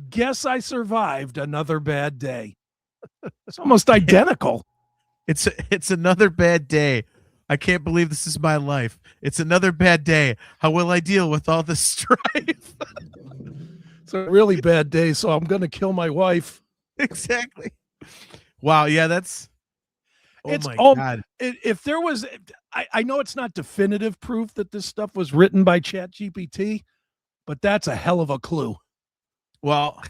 Guess I survived another bad day. It's almost identical. It's another bad day. I can't believe this is my life. It's another bad day. How will I deal with all this strife? It's a really bad day, so I'm going to kill my wife. Exactly. Wow. Yeah, that's. Oh my God. If there was, I know it's not definitive proof that this stuff was written by ChatGPT, but that's a hell of a clue. Well,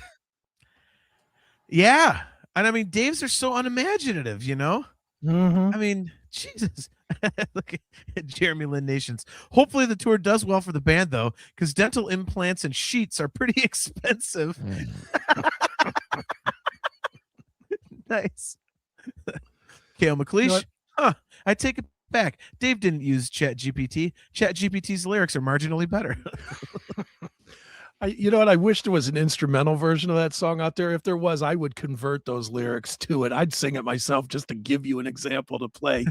yeah. And I mean, Daves are so unimaginative, you know? Mm-hmm. I mean, Jesus. Look at Jeremy Lynn Nations. Hopefully the tour does well for the band, though, because dental implants and sheets are pretty expensive. Nice. Kale McLeish. I take it back. Dave didn't use ChatGPT. ChatGPT's lyrics are marginally better. You know what? I wish there was an instrumental version of that song out there. If there was, I would convert those lyrics to it. I'd sing it myself just to give you an example to play.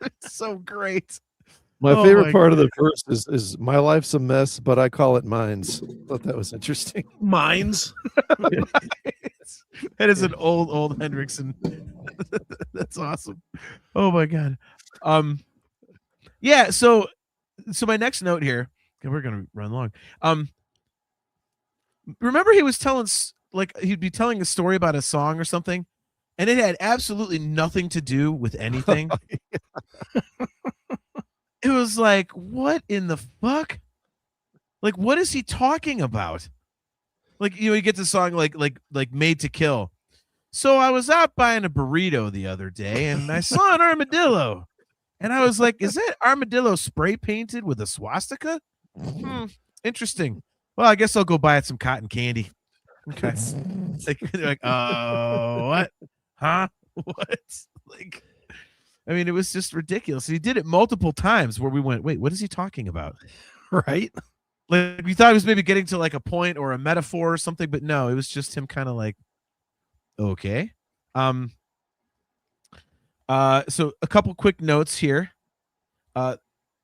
It's so great. My favorite part of the verse is my life's a mess, but I call it mines. Thought that was interesting. Mines. That is an old Hendrickson. That's awesome. Oh my God. Yeah. So my next note here, and we're gonna run long. Remember he was telling, like, he'd be telling a story about a song or something, and it had absolutely nothing to do with anything. It was like, what in the fuck? Like, what is he talking about? Like, you know, he gets a song like Made to Kill. So I was out buying a burrito the other day, and I saw an armadillo. And I was like, is that armadillo spray painted with a swastika? Interesting. Well, I guess I'll go buy some cotton candy. Okay. Like, oh, what? Huh? What? Like, I mean, it was just ridiculous. He did it multiple times where we went, wait, what is he talking about? Right? Like, we thought he was maybe getting to like a point or a metaphor or something, but no, it was just him kind of like, okay. So a couple quick notes here.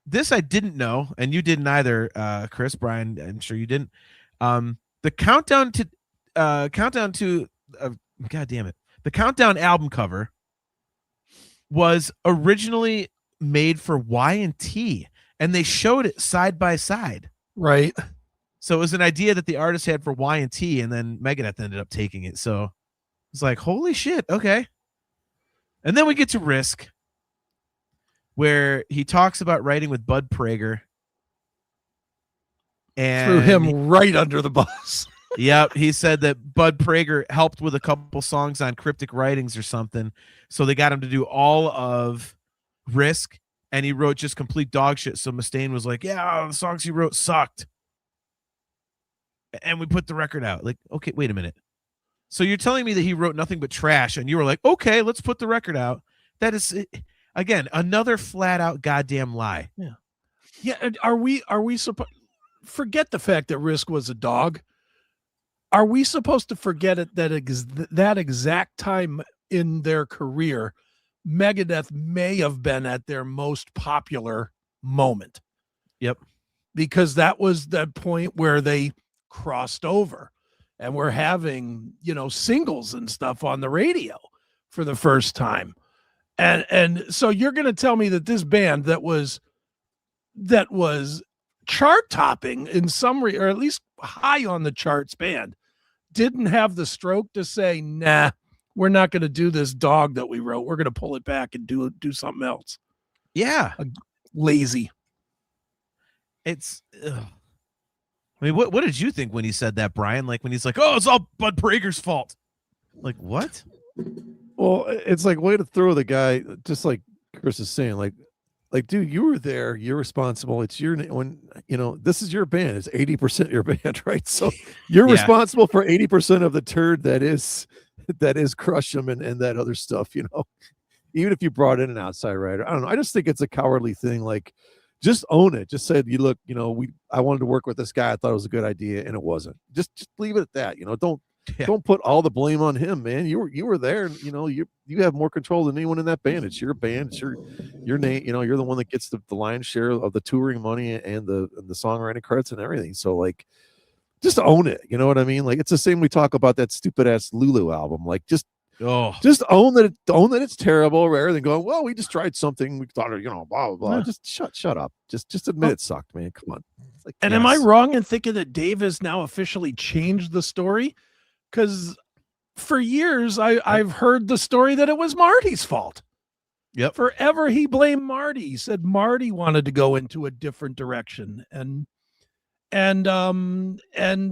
This I didn't know, and you didn't either, Chris, Brian. I'm sure you didn't. The countdown to God damn it, the Countdown album cover was originally made for Y&T, and they showed it side by side. Right. So it was an idea that the artist had for Y&T, and then Megadeth ended up taking it. So it's like, holy shit, okay. And then we get to Risk, where he talks about writing with Bud Prager. And threw him right under the bus. Yep, he said that Bud Prager helped with a couple songs on Cryptic Writings or something, so they got him to do all of Risk, and he wrote just complete dog shit. So Mustaine was like, "Yeah, the songs he wrote sucked," and we put the record out. Like, okay, wait a minute. So you're telling me that he wrote nothing but trash, and you were like, "Okay, let's put the record out." That is, again, another flat out goddamn lie. Yeah, yeah. And are we supposed forget the fact that Risk was a dog? Are we supposed to forget it that exact time in their career, Megadeth may have been at their most popular moment? Yep. Because that was that point where they crossed over and were having, singles and stuff on the radio for the first time. And so you're going to tell me that this band that was chart topping in some or at least high on the charts band didn't have the stroke to say, nah, we're not going to do this dog that we wrote. We're going to pull it back and do something else. Yeah. Lazy. It's, ugh. I mean, what did you think when he said that, Brian? Like when he's like, "Oh, it's all Bud Prager's fault." Like what? Well, it's like way to throw the guy, just like Chris is saying, like, dude, you were there, you're responsible. It's your this is your band. It's 80% your band, right? So you're responsible for 80% of the turd that is Crush 'Em and that other stuff, Even if you brought in an outside writer. I don't know. I just think it's a cowardly thing. Like, just own it. Just said, you look, I wanted to work with this guy. I thought it was a good idea, and it wasn't. Just leave it at that. Don't put all the blame on him, man. You were there, and you have more control than anyone in that band. It's your band. It's your name. You're the one that gets the lion's share of the touring money and the songwriting credits and everything. So like, just own it. You know what I mean? Like, it's the same we talk about that stupid ass Lulu album. Like, just own that it's terrible, rather than going, well, we just tried something, we thought, blah blah blah. Just shut up. Just admit it sucked, man. Come on. Like, and am I wrong in thinking that Dave has now officially changed the story? Because for years I've heard the story that it was Marty's fault. Yep. Forever he blamed Marty. He said Marty wanted to go into a different direction, and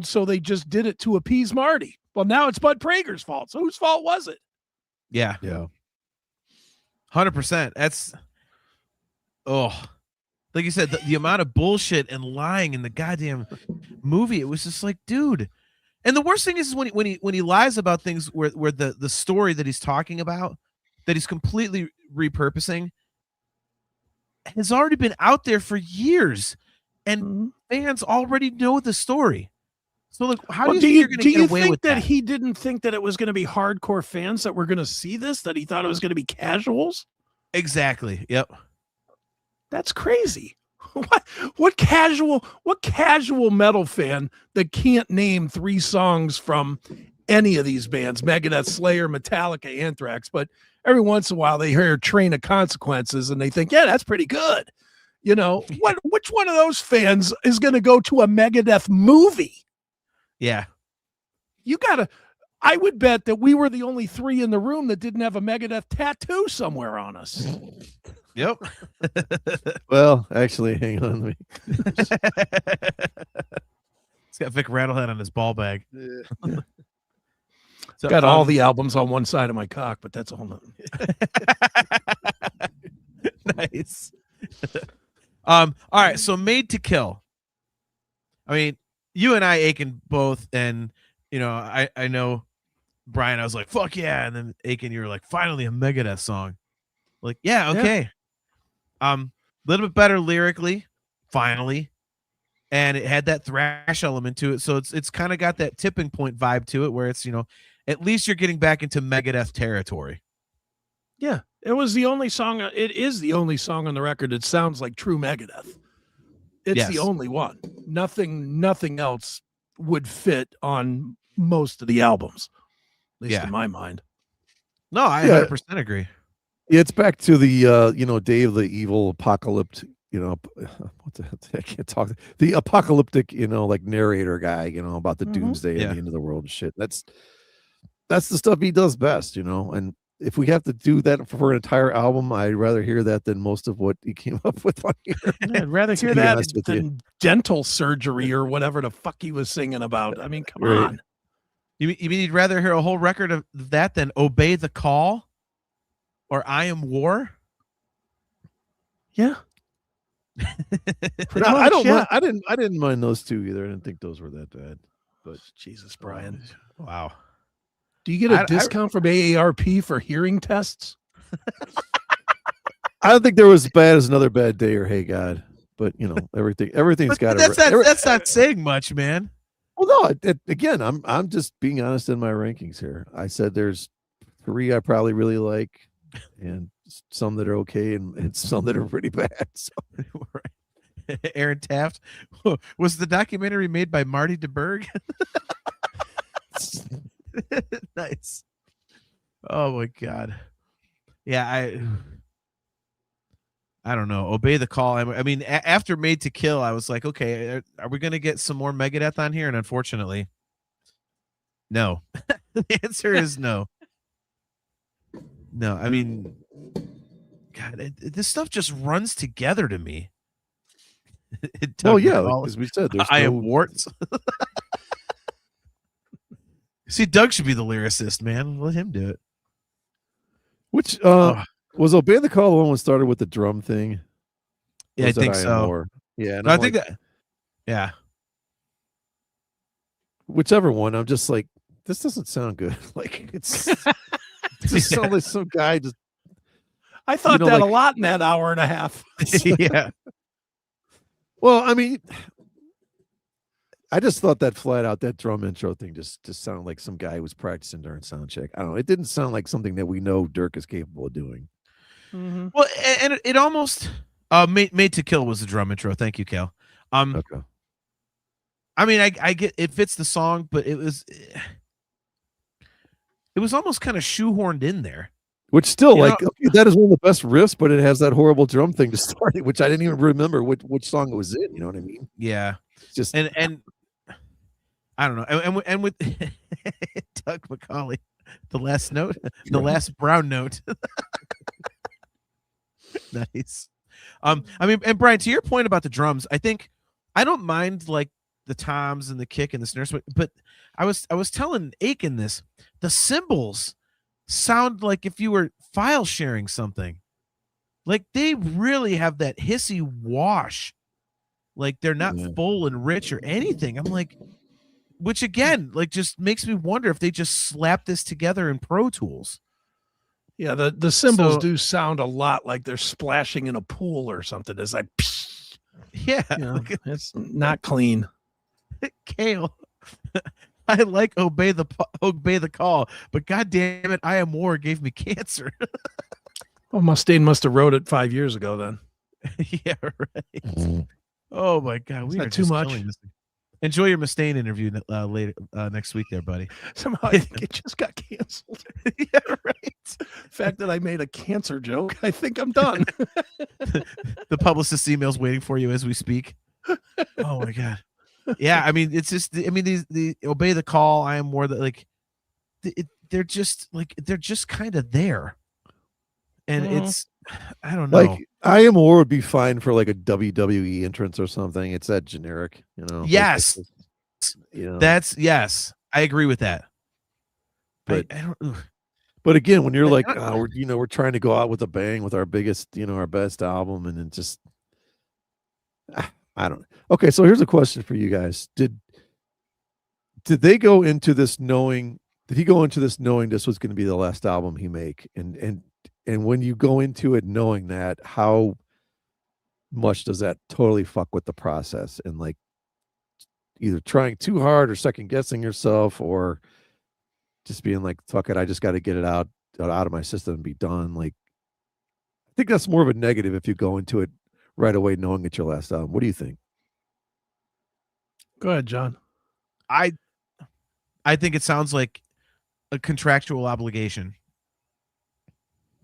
so they just did it to appease Marty. Well, now it's Bud Prager's fault. So whose fault was it? Yeah. 100%. That's, like you said, the amount of bullshit and lying in the goddamn movie. It was just like, dude. And the worst thing is when he lies about things where the story that he's talking about, that he's completely repurposing, has already been out there for years, and fans already know the story. So, like, how do you think you're going to get away with that? He didn't think that it was going to be hardcore fans that were going to see this, that he thought it was going to be casuals? Exactly. Yep. That's crazy. What casual metal fan that can't name 3 songs from any of these bands, Megadeth, Slayer, Metallica, Anthrax, but every once in a while they hear Train of Consequences and they think, yeah, that's pretty good. Which one of those fans is going to go to a Megadeth movie? Yeah. I would bet that we were the only 3 in the room that didn't have a Megadeth tattoo somewhere on us. Yep. Well, actually, hang on. He's got Vic Rattlehead on his ball bag. Yeah. So, got all the albums on one side of my cock, but that's all. Nice. All right. So Made to Kill. I mean, you and I, Aiken, both, and I know Brian, I was like, fuck yeah. And then Aiken, you were like, finally a Megadeth song. Like, yeah, okay. A little bit better lyrically, finally. And it had that thrash element to it. So it's kind of got that tipping point vibe to it where it's, at least you're getting back into Megadeth territory. Yeah. It was the only song. It is the only song on the record that sounds like true Megadeth. It's the only one. Nothing else would fit on most of the albums, at least in my mind. No, I 100% agree. Yeah, it's back to the Dave the Evil Apocalyptic, what the heck, I can't talk. The apocalyptic, like narrator guy, about the doomsday and the end of the world and shit. That's the stuff he does best, and if we have to do that for an entire album, I'd rather hear that than most of what he came up with on here. I'd rather To hear be that honest with you. than dental surgery or whatever the fuck he was singing about. I mean, come Right. on. You mean you'd rather hear a whole record of that than Obey the Call or I Am War? Yeah. I don't mind, I didn't mind those two either. I didn't think those were that bad. But Jesus, Brian. Wow. Do you get a discount from AARP for hearing tests? I don't think they're as bad as Another Bad Day or Hey God. But you know, everything's got that's not saying much, man. Well, no, again, I'm just being honest in my rankings here. I said there's 3 I probably really like, and some that are okay, and some that are pretty bad. So. Right. Aaron Taft, was the documentary made by Marty DeBerg? Nice. Oh my God. Yeah, I don't know. Obey the Call. I mean, after Made to Kill, I was like, okay, are we going to get some more Megadeth on here? And unfortunately, no. The answer is no. No, I mean, God, this stuff just runs together to me. Oh yeah, as we said, there's I am warts. See, Doug should be the lyricist, man. Let him do it. Which was Obey the Call the one that started with the drum thing? Yeah, I think so. Yeah, no, I think that. Yeah. Whichever one, I'm just like, this doesn't sound good. Like it's just sounds like some guy just. I thought that a lot in that hour and a half. Yeah. Well, I mean, I just thought that flat out that drum intro thing just sounded like some guy who was practicing during sound check. I don't know. It didn't sound like something that we know Dirk is capable of doing. Mm-hmm. Well, and it almost Made to Kill was the drum intro. Thank you, Cal. Okay. I mean, I get it fits the song, but it was almost kind of shoehorned in there. Which still, okay, that is one of the best riffs, but it has that horrible drum thing to start it, which I didn't even remember which song it was in. You know what I mean? Yeah. It's just and I don't know. And with Doug McCauley, the last note, the last brown note. Nice. I mean, and Brian, to your point about the drums, I think I don't mind like the toms and the kick and the snares, but I was telling Aiken this. The cymbals sound like if you were file sharing something. Like they really have that hissy wash. Like they're not full and rich or anything. I'm like, which again, like just makes me wonder if they just slapped this together in Pro Tools. Yeah, the cymbals do sound a lot like they're splashing in a pool or something. It's like, yeah, it's not clean. Kale, I like obey the call, but God damn it, I Am War gave me cancer. Well, Mustaine must have wrote it 5 years ago then. Yeah, right. Oh my God, we are too much. Enjoy your Mustaine interview later next week, there, buddy. Somehow I think it just got canceled. Yeah, right. The fact that I made a cancer joke, I think I'm done. The publicist email's waiting for you as we speak. Oh my God. Yeah, I mean, it's just. I mean, the Obey the Call, I Am More, that like, they're just kind of there, and it's. I don't know. Like I Am War would be fine for like a WWE entrance or something. It's that generic, you know. Yes. Like you know. That's yes. I agree with that. But I don't. But again, when you're like, we're trying to go out with a bang with our biggest, our best album, and then just, I don't. Okay, so here's a question for you guys: Did they go into this knowing? Did he go into this knowing this was going to be the last album he make? And when you go into it knowing that, how much does that totally fuck with the process and like either trying too hard or second guessing yourself or just being like, fuck it, I just got to get it out of my system and be done. Like, I think that's more of a negative if you go into it right away knowing it's your last album. What do you think? Go ahead, John. I think it sounds like a contractual obligation.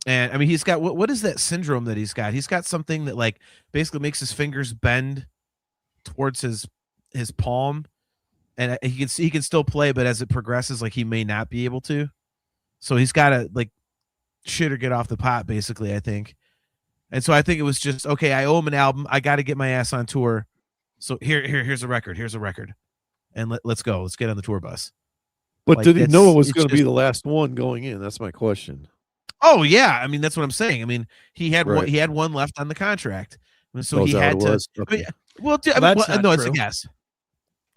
And I mean, he's got what is that syndrome that he's got? He's got something that like basically makes his fingers bend towards his palm, and he can still play, but as it progresses, like he may not be able to. So he's got to like shit or get off the pot, basically, I think. And so I think it was just, okay, I owe him an album. I got to get my ass on tour. So here's a record. Here's a record. And let's go. Let's get on the tour bus. But like, did he know it was going to be the last one going in? That's my question. Oh yeah, I mean that's what I'm saying. I mean he had right. he had one left on the contract, so oh, he had to. Okay. I mean, no, it's a guess.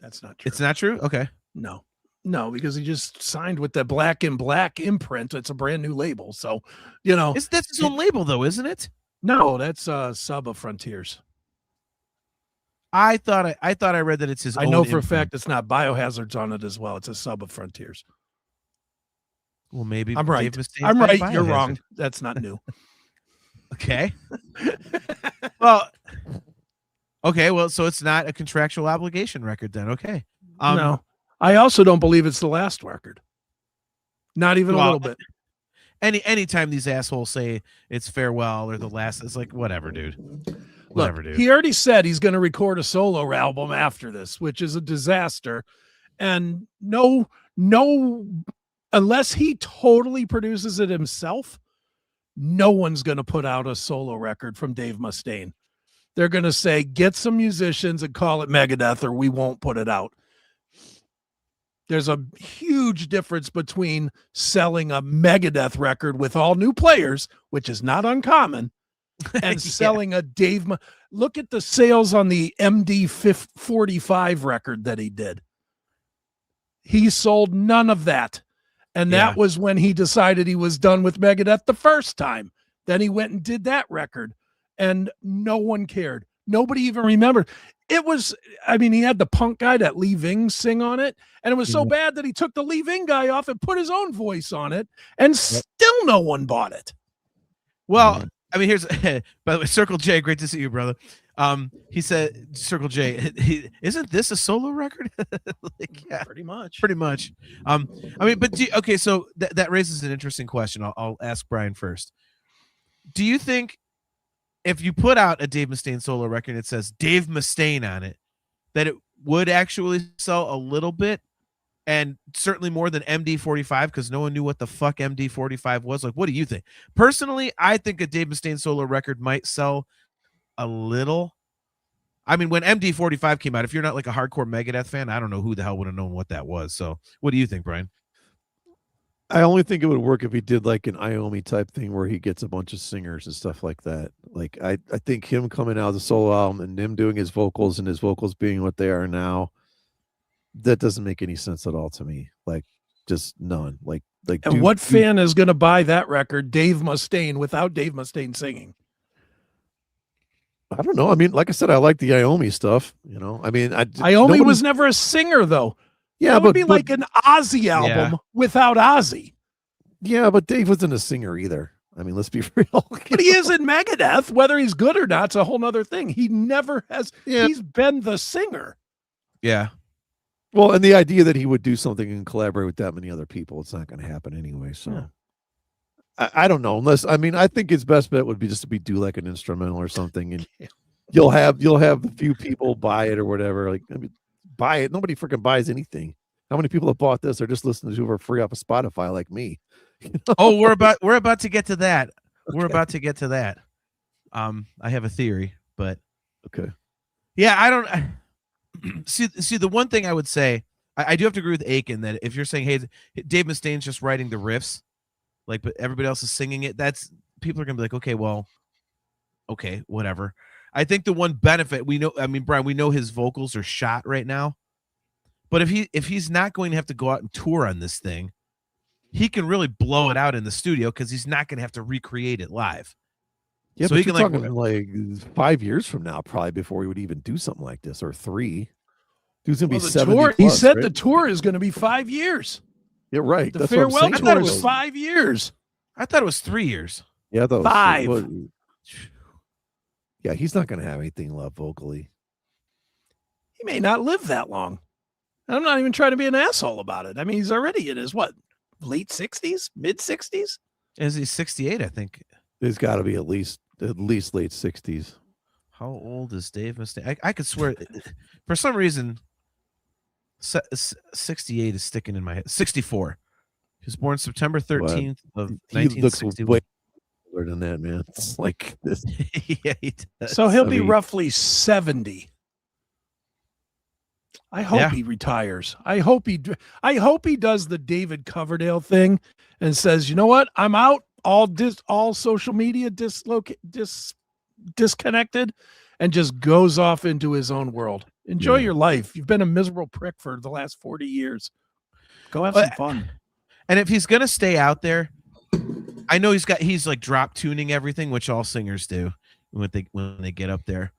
That's not true. It's not true. Okay. No, because he just signed with the Black and Black imprint. It's a brand new label, so you know that's his own label, though, isn't it? No, that's sub of Frontiers. I thought I read that it's his. I know for a fact it's not. Biohazard's on it as well. It's a sub of Frontiers. Well, maybe I'm right. I'm right. You're wrong. That's not new. Okay. Well, okay. Well, so it's not a contractual obligation record then. Okay. No, I also don't believe it's the last record. Not even a little bit. Anytime these assholes say it's farewell or the last, it's like whatever, dude. Whatever, dude. He already said he's going to record a solo album after this, which is a disaster. And no, unless he totally produces it himself, no one's going to put out a solo record from Dave Mustaine. They're going to say, get some musicians and call it Megadeth, or we won't put it out. There's a huge difference between selling a Megadeth record with all new players, which is not uncommon, and selling a Dave. Look at the sales on the MD 45 record that he did. He sold none of that. And that was when he decided he was done with Megadeth the first time. Then he went and did that record, and no one cared. Nobody even remembered. It was, I mean, he had the punk guy that Lee Ving sing on it, and it was so bad that he took the Lee Ving guy off and put his own voice on it, and still no one bought it. Well, I mean, here's, by the way, Circle J, great to see you, brother. He said, Circle J, isn't this a solo record? Like, yeah, pretty much. I mean, but okay, so that raises an interesting question. I'll ask Brian first. Do you think if you put out a Dave Mustaine solo record and it says Dave Mustaine on it, that it would actually sell a little bit, and certainly more than MD45, because no one knew what the fuck MD45 was? Like, what do you think? Personally, I think a Dave Mustaine solo record might sell a little. I mean, when MD45 came out, if you're not like a hardcore Megadeth fan, I don't know who the hell would have known what that was. So what do you think, Brian? I only think it would work if he did like an Iommi type thing where he gets a bunch of singers and stuff like that. Like I think him coming out as a solo album and him doing his vocals and his vocals being what they are now, that doesn't make any sense at all to me. Like just none. Like and what fan is going to buy that record, Dave Mustaine, without Dave Mustaine singing? I don't know. I mean, like I said, I like the Iommi stuff. You know, I mean, Iommi was never a singer, though. Yeah, that would be like an Ozzy album without Ozzy. Yeah, but Dave wasn't a singer either. I mean, let's be real. But he is in Megadeth. Whether he's good or not, it's a whole nother thing. He never has. Yeah. He's been the singer. Yeah. Well, and the idea that he would do something and collaborate with that many other people, it's not going to happen anyway. So I don't know. Unless, I mean, I think his best bet would be just to do like an instrumental or something, and you'll have a few people buy it or whatever. Like, I mean, buy it. Nobody freaking buys anything. How many people have bought this are just listening to it for free off of Spotify like me? Oh, we're about to get to that. Okay. We're about to get to that. I have a theory, but okay. Yeah, I don't see the one thing I would say, I do have to agree with Aiken that if you're saying, hey, Dave Mustaine's just writing the riffs, like, but everybody else is singing it, that's people are gonna be like, okay, well, okay, whatever. I think the one benefit we know, I mean, Brian, we know his vocals are shot right now. But if he's not going to have to go out and tour on this thing, he can really blow it out in the studio because he's not going to have to recreate it live. Yeah, so he can like 5 years from now, probably before he would even do something like this, or 3. Dude's gonna be 70 plus, he said right? the tour is going to be 5 years. Yeah, right. The That's farewell what I'm tour was 5 years. I thought it was 3 years. Yeah, I thought 5. Yeah, he's not going to have anything left vocally. He may not live that long. I'm not even trying to be an asshole about it. I mean, he's already in his late 60s, mid 60s. Is he 68? I think he's got to be at least late 60s. How old is Dave Mustaine? I could swear, for some reason, 68 is sticking in my head. 64. He was born September 13th of He looks 1961. way older than that, man. It's like this. Yeah, he does. So he'll be roughly 70. I hope he retires. I hope he does the David Coverdale thing and says, "You know what? I'm out. All social media disconnected, and just goes off into his own world. Enjoy your life. You've been a miserable prick for the last 40 years. Go have some fun." And if he's gonna stay out there, I know he's like drop tuning everything, which all singers do when they get up there.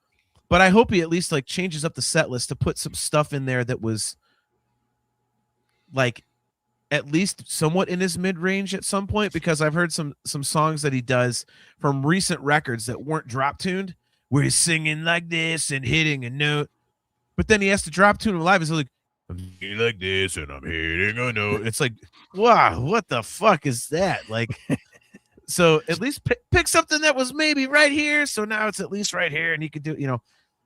But I hope he at least like changes up the set list to put some stuff in there that was like at least somewhat in his mid-range at some point, because I've heard some songs that he does from recent records that weren't drop tuned, where he's singing like this and hitting a note, but then he has to drop tune him live. He's like, "I'm singing like this and I'm hitting a note." It's like, wow, what the fuck is that? Like, so at least pick something that was maybe right here, so now it's at least right here, and he could do,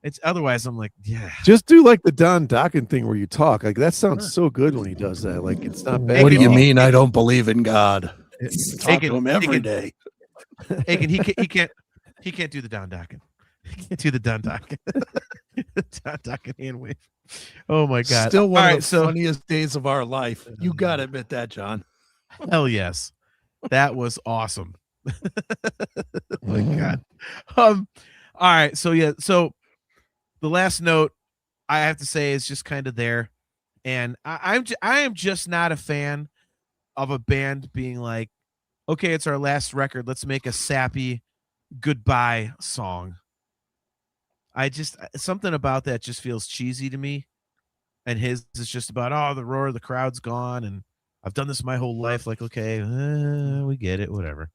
it's otherwise I'm like, yeah. Just do like the Don Dokken thing where you talk. Like that sounds so good when he does that. Like it's not bad. What do you mean I don't believe in God? Talk Aiken, to him every day. Aiken, he can't do the Don Dokken. He can't do the Don Dokken. Don Dokken hand wave. Oh my God. Still one of the funniest days of our life. You gotta admit that, John. Hell yes. That was awesome. Oh my God. All right. So yeah, so the last note I have to say is just kind of there. And I am just not a fan of a band being like, okay, it's our last record, let's make a sappy goodbye song. Something about that just feels cheesy to me. And his is just about, oh, the roar, the crowd's gone, and I've done this my whole life. Like, okay, we get it, whatever.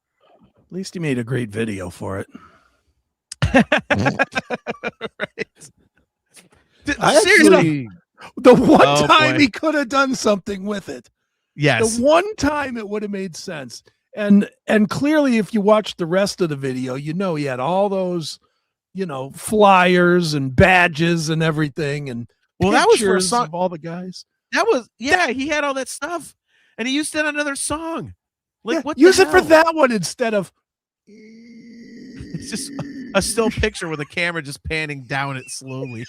At least he made a great video for it. Right. Seriously, the one time he could have done something with it. Yes. The one time it would have made sense. And clearly, if you watch the rest of the video, he had all those, flyers and badges and everything. And that was for a song of all the guys. That was, he had all that stuff, and he used it on another song. Like, what? Use it for that one instead of. It's just a still picture with a camera just panning down it slowly.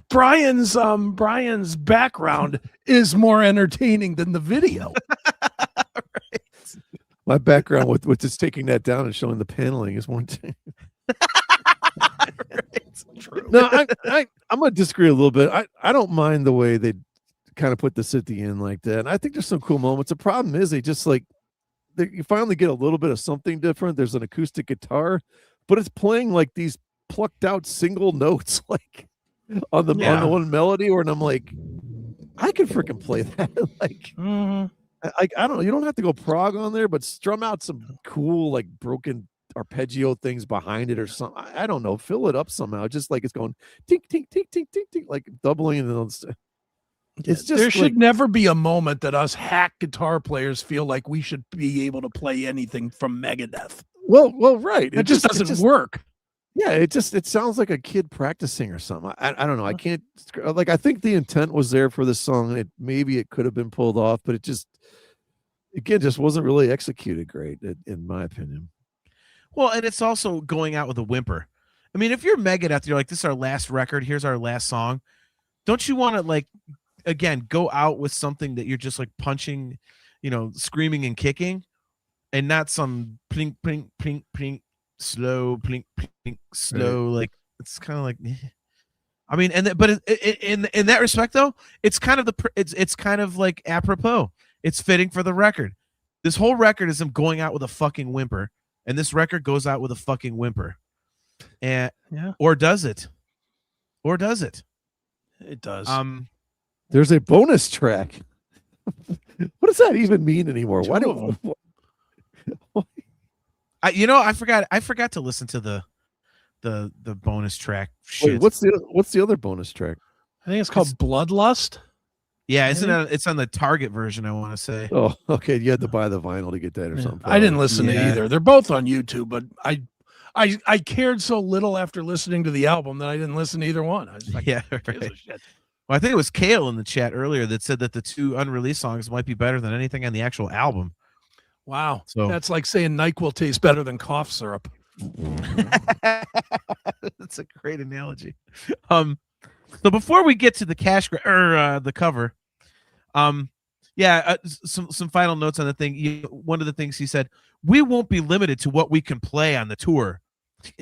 Brian's background is more entertaining than the video. Right. My background with just taking that down and showing the paneling is one thing. Right. True. No, I'm gonna disagree a little bit. I don't mind the way they kind of put this at the end like that. And I think there's some cool moments. The problem is they just you finally get a little bit of something different. There's an acoustic guitar, but it's playing like these plucked out single notes, like on the one melody, and I'm like, I can freaking play that. Like, I don't know. You don't have to go prog on there, but strum out some cool, like broken arpeggio things behind it or something. I don't know. Fill it up somehow. Just like it's going tink, tink, tink, tink, tink, tink, like doubling. And it's just there should never be a moment that us hack guitar players feel like we should be able to play anything from Megadeth. Well, right. It just doesn't work. Yeah, it sounds like a kid practicing or something. I don't know. I can't, like, I think the intent was there for this song. Maybe it could have been pulled off, but it just wasn't really executed great, in my opinion. Well, and it's also going out with a whimper. I mean, if you're Megadeth, you're like, this is our last record, here's our last song. Don't you want to, like, again, go out with something that you're just like punching, screaming and kicking, and not some plink, plink, plink, plink, slow, plink, plink, slow. Right. Like, it's kind of like, I mean, but in that respect though, it's kind of it's kind of like apropos. It's fitting for the record. This whole record is him going out with a fucking whimper, and this record goes out with a fucking whimper. And or does it? Or does it? It does. There's a bonus track. What does that even mean anymore? Why do I forgot to listen to the bonus track shit. Wait, what's the other bonus track? I think it's called Bloodlust. Yeah, it's on the Target version, I want to say. Oh, okay. You had to buy the vinyl to get that or something. I didn't listen to either. They're both on YouTube, but I cared so little after listening to the album that I didn't listen to either one. I was like, yeah, right. Shit. Well, I think it was Kale in the chat earlier that said that the 2 unreleased songs might be better than anything on the actual album. Wow. So that's like saying NyQuil tastes better than cough syrup. That's a great analogy. So before we get to the the cover, some final notes on the thing. One of the things he said, we won't be limited to what we can play on the tour.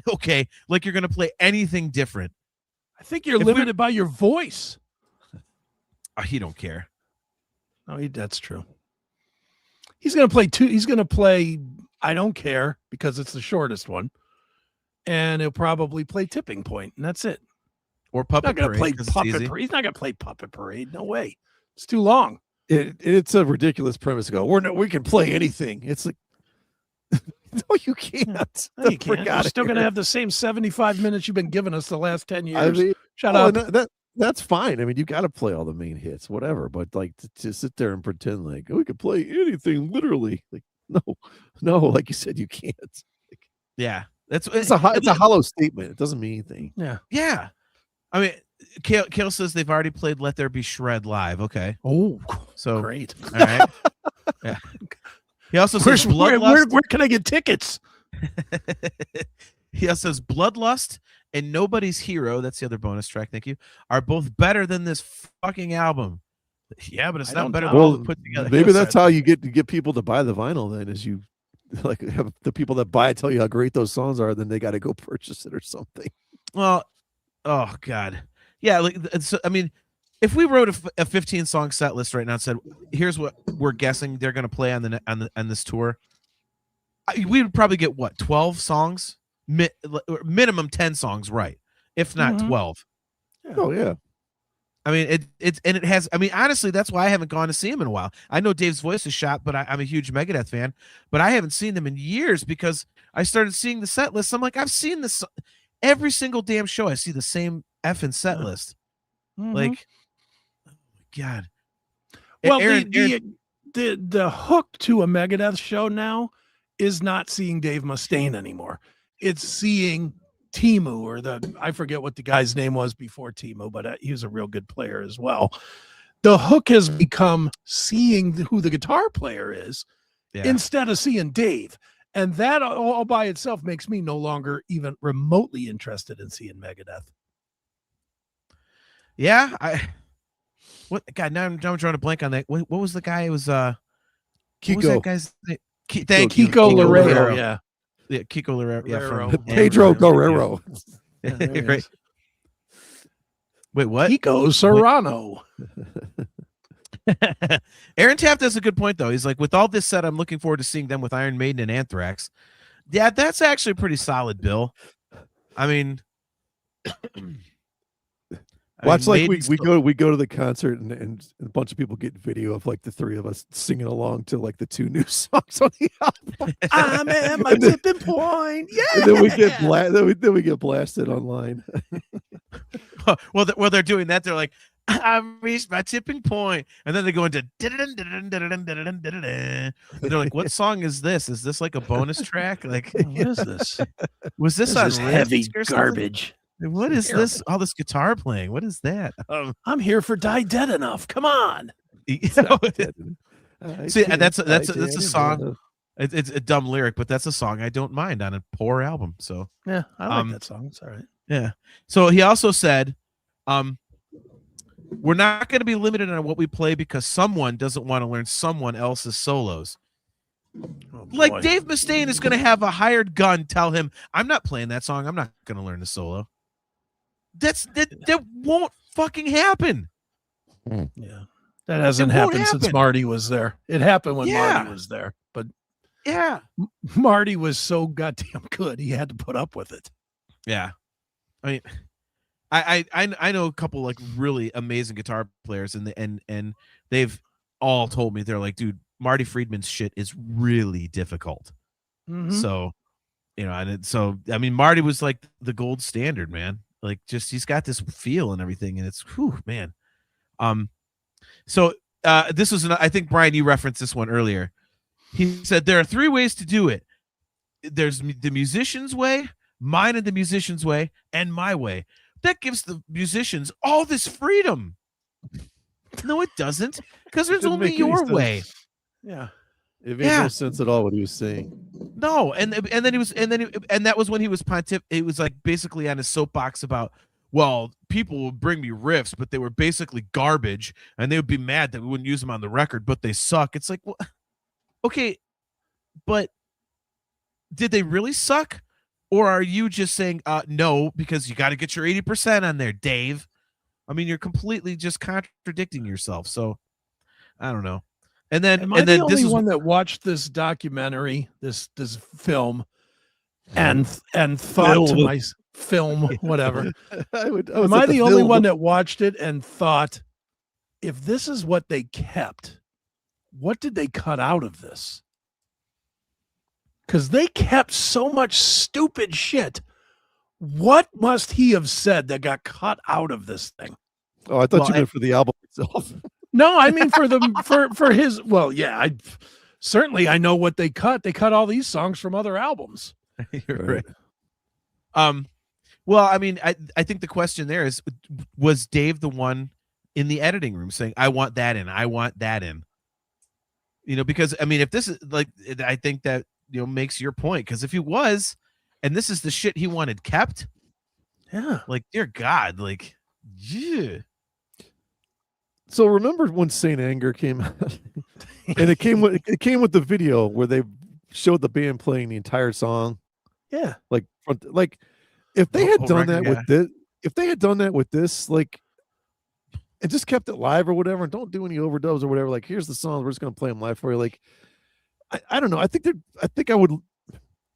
Okay, like you're going to play anything different. I think you're limited by your voice. He don't care. No, that's true. He's going to play 2. He's going to play I Don't Care because it's the shortest one. And he'll probably play Tipping Point, and that's it. Or Puppet Parade. He's not going to play Puppet Parade. No way. It's too long. It's a ridiculous premise to go, we can play anything. It's like, no, you can't. No, you can't. You're still going to have the same 75 minutes you've been giving us the last 10 years. I mean, Shut up. That's fine. I mean, you got to play all the main hits, whatever. But like to sit there and pretend like we could play anything, literally, like no, like you said, you can't. Like, yeah, it's a hollow statement. It doesn't mean anything. Yeah. I mean, Kale says they've already played "Let There Be Shred" live. Okay. Oh, so great. All right. Yeah. He also says where can I get tickets? He also says Bloodlust and Nobody's Hero, that's the other bonus track, thank you, are both better than this fucking album. Yeah, but it's not better than all the put together. Maybe that's how you get people to buy the vinyl then, is you like have the people that buy it tell you how great those songs are, then they got to go purchase it or something. Well, oh God. Yeah, like so, I mean, if we wrote a 15-song set list right now and said, here's what we're guessing they're going to play on this tour, we would probably get what, 12 songs? Minimum 10 songs, right? If not 12. Oh yeah. I mean, it has. I mean, honestly, that's why I haven't gone to see him in a while. I know Dave's voice is shot, but I'm a huge Megadeth fan. But I haven't seen them in years because I started seeing the set list. I'm like, I've seen this every single damn show. I see the same effing set list. Like, oh my God. Well, the hook to a Megadeth show now is not seeing Dave Mustaine anymore. It's seeing Timu, or I forget what the guy's name was before Timu, but he was a real good player as well. The hook has become seeing who the guitar player is instead of seeing Dave. And that all by itself makes me no longer even remotely interested in seeing Megadeth. Yeah. Now I'm drawing a blank on that. What was the guy? It was Kiko. What was that guy's name? Thank you. Kiko Loureiro. Yeah. Yeah, Kiko Loureiro. Yeah, from Pedro Guerrero. Yeah, right. Wait, what? Kiko Serrano. Aaron Taft has a good point, though. He's like, with all this said, I'm looking forward to seeing them with Iron Maiden and Anthrax. Yeah, that's actually a pretty solid bill. I mean, watch, like we go to the concert and a bunch of people get video of like the three of us singing along to like the 2 new songs on the album. I'm at my tipping point. Yeah. And then we get blasted online. Well, they're doing that. They're like, I've reached my tipping point, and then they go into they're like, what song is this? Is this like a bonus track? Like, what is this? Was this on heavy garbage? What is this? All this guitar playing. What is that? I'm here for Die Dead Enough. Come on. See, that's a song. It's a dumb lyric, but that's a song I don't mind on a poor album. So yeah, I like that song. It's all right. Yeah. So he also said, we're not going to be limited on what we play because someone doesn't want to learn someone else's solos. Oh, like Dave Mustaine is going to have a hired gun tell him, I'm not playing that song. I'm not going to learn the solo. That won't fucking happen. Yeah. That hasn't happened since Marty was there. It happened when Marty was there, but yeah, Marty was so goddamn good. He had to put up with it. Yeah. I mean, I know a couple like really amazing guitar players and they've all told me, they're like, dude, Marty Friedman's shit is really difficult. So, I mean, Marty was like the gold standard, man. Like, just he's got this feel and everything, and it's man. So this was I think Brian, you referenced this one earlier. He said there are 3 ways to do it. There's the musician's way, mine and the musician's way, and my way. That gives the musicians all this freedom. No, it doesn't, because there's Didn't only make any your sense. way. Yeah. It made no sense at all what he was saying. No, and then he was, and that was when he was It was like basically on his soapbox about, well, people would bring me riffs, but they were basically garbage, and they would be mad that we wouldn't use them on the record, but they suck. It's like, well, okay, but did they really suck, or are you just saying no because you got to get your 80% on there, Dave? I mean, you're completely just contradicting yourself. So I don't know. And then, am I the only one that watched this documentary, this film, and thought to my film, whatever? Am I the only one that watched it and thought, if this is what they kept, what did they cut out of this? Because they kept so much stupid shit. What must he have said that got cut out of this thing? Oh, I thought you meant for the album itself. No, I mean for his. Well, yeah, I know what they cut. They cut all these songs from other albums. You're right. Well, I mean, I think the question there is, was Dave the one in the editing room saying, "I want that in, I want that in"? You know, because I mean, if this is like, I think that makes your point, because if he was, and this is the shit he wanted kept, yeah, like, dear God, like, yeah. So remember when Saint Anger came out, and it came with the video where they showed the band playing the entire song. Yeah, like if they had done that with this, if they had done that with this, like, and just kept it live or whatever, and don't do any overdubs or whatever. Like, here's the song, we're just gonna play them live for you. Like, I don't know. I think I would.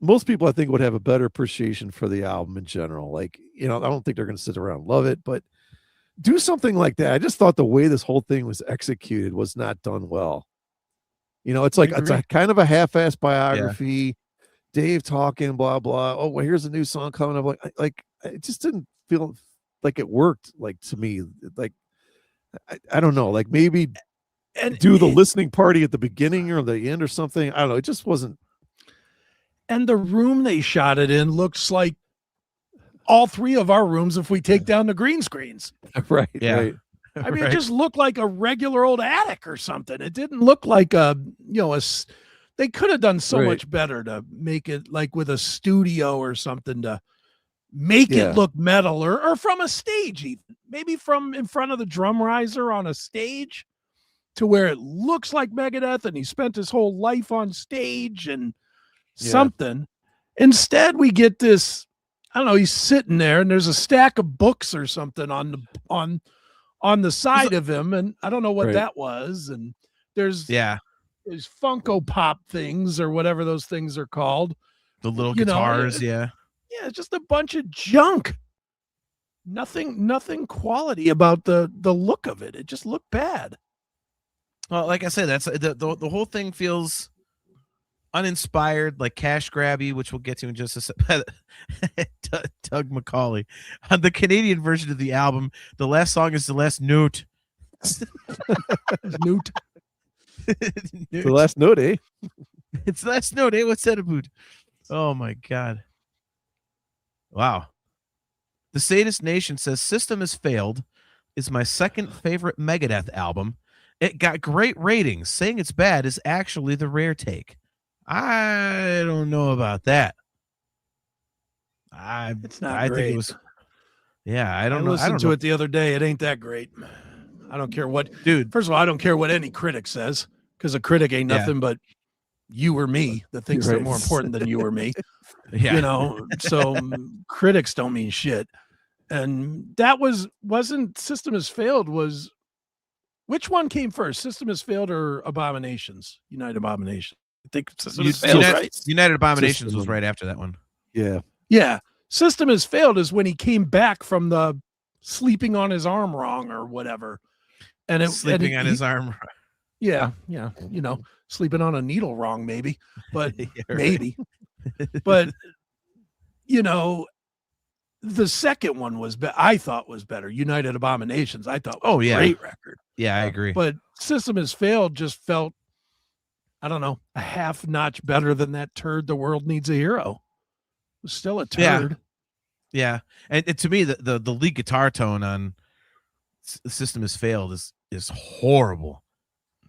Most people, I think, would have a better appreciation for the album in general. Like, I don't think they're gonna sit around and love it, but do something like that. I just thought the way this whole thing was executed was not done well. It's like it's a kind of a half-assed biography. Yeah. Dave talking, blah blah. Oh, well, here's a new song coming up. Like it just didn't feel like it worked. Like, to me, like I don't know. Like, maybe do the listening party at the beginning or the end or something. I don't know. It just wasn't. And the room they shot it in looks like all three of our rooms if we take down the green screens. Right. Yeah. Right. I mean, it just looked like a regular old attic or something. It didn't look like they could have done so much better to make it like with a studio or something to make it look metal, or from a stage, even maybe from in front of the drum riser on a stage, to where it looks like Megadeth and he spent his whole life on stage and something. Instead, we get this, I don't know, he's sitting there and there's a stack of books or something on the side of him, and I don't know what that was. And there's Funko Pop things or whatever those things are called. The little guitars, yeah, just a bunch of junk. Nothing quality about the look of it. It just looked bad. Well, like I said, that's the whole thing feels uninspired, like cash grabby, which we'll get to in just a second. Doug McCauley. On the Canadian version of the album, the last song is the last note. Note. The last note, eh? It's the last note, eh? What's that about? Oh my God. Wow. The Sadist Nation says System Has Failed is my second favorite Megadeth album. It got great ratings. Saying it's bad is actually the rare take. I don't know about that. It's not I great. think it was. Yeah, I don't know. I listened to it the other day. It ain't that great. I don't care what, dude. First of all, I don't care what any critic says, because a critic ain't nothing but you or me that thinks they're more important than you or me. So critics don't mean shit. And that wasn't System Has Failed. Was which one came first? System Has Failed or Abominations? United Abominations. I think System Has Failed, right? United Abominations was right after that one. Yeah. Yeah. System Has Failed is when he came back from the sleeping on his arm wrong or whatever. And sleeping on his arm. Yeah. Sleeping on a needle wrong, maybe. But maybe. But the second one I thought was better. United Abominations, I thought was a great record. Yeah, I agree. But System Has Failed just felt, I don't know, a half notch better than that turd The World Needs a Hero. It was still a turd. Yeah. And to me, the lead guitar tone on system has failed is horrible.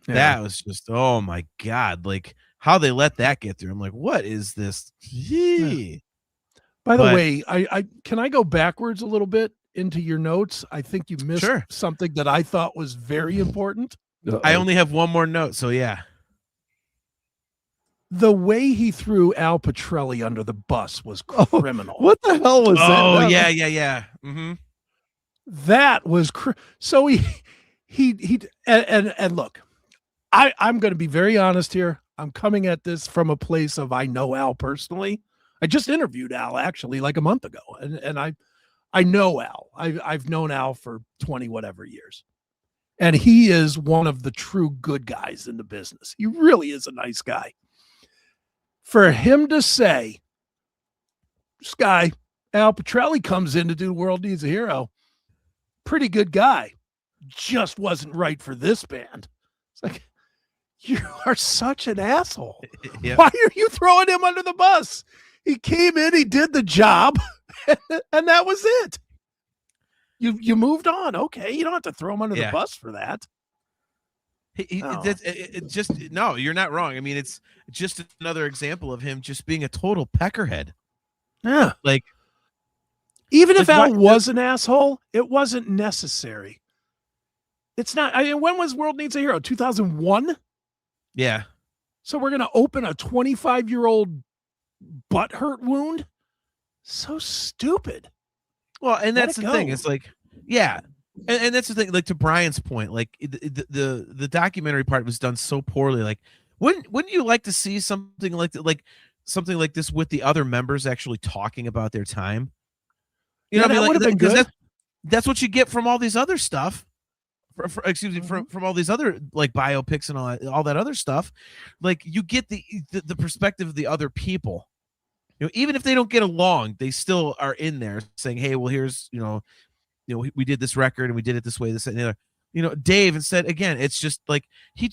Yeah. That was just, oh my God, like how they let that get through. I'm like, what is this? Yeah. By the way, I can I go backwards a little bit into your notes? I think you missed something that I thought was very important. I only have one more note, so yeah. The way he threw Al Petrelli under the bus was criminal. What the hell was that? Oh, yeah. Mm-hmm. That was so he look, I'm going to be very honest here. I'm coming at this from a place of I know Al personally. I just interviewed Al actually like a month ago, and I know Al. I've known Al for 20 whatever years, and he is one of the true good guys in the business. He really is a nice guy. For him to say, this guy, Al Petrelli, comes in to do World Needs a Hero, pretty good guy, just wasn't right for this band. It's like, you are such an asshole. Yep. Why are you throwing him under the bus? He came in, he did the job, and that was it. You moved on. Okay, you don't have to throw him under the bus for that. No, you're not wrong. I mean, it's just another example of him just being a total peckerhead. Yeah. Like, even if Al was an asshole, it wasn't necessary. It's not. I mean, when was World Needs a Hero? 2001? Yeah. So we're going to open a 25-year-old butthurt wound? So stupid. Well, and that's the thing. It's like, yeah. And that's the thing, like to Brian's point, like the documentary part was done so poorly. Like, wouldn't you like to see something like this with the other members actually talking about their time? You know, what I mean, would have been good. That's what you get from all these other stuff. From all these other like biopics and all that other stuff. Like you get the perspective of the other people. You know, even if they don't get along, they still are in there saying, "Hey, well, here's we did this record and we did it this way, this and the other." You know, Dave instead, again, it's just like he